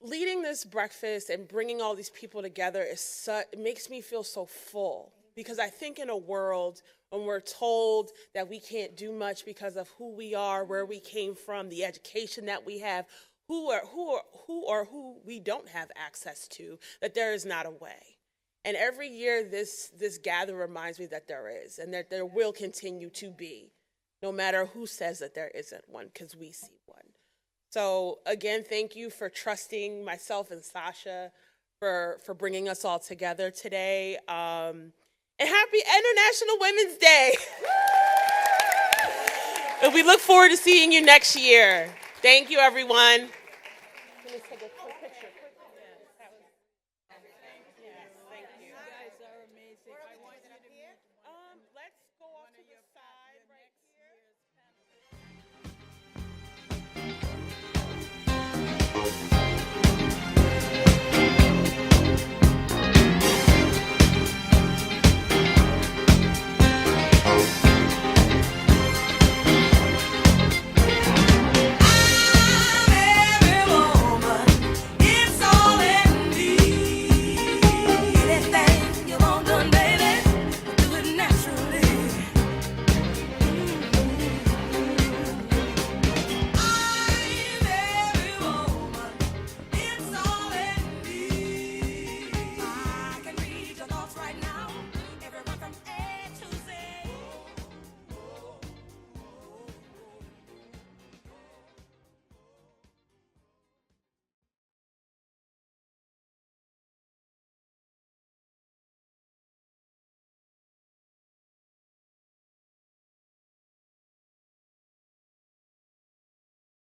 Leading this breakfast and bringing all these people together it makes me feel so full, because I think in a world when we're told that we can't do much because of who we are, where we came from, the education that we have, who we don't have access to, that there is not a way. And every year this gather reminds me that there is, and that there will continue to be. no matter who says that there isn't one, because we see one. So again, thank you for trusting myself and Sasha for bringing us all together today. And happy International Women's Day. And we look forward to seeing you next year. Thank you, everyone.
Thank you. You guys are amazing. I want you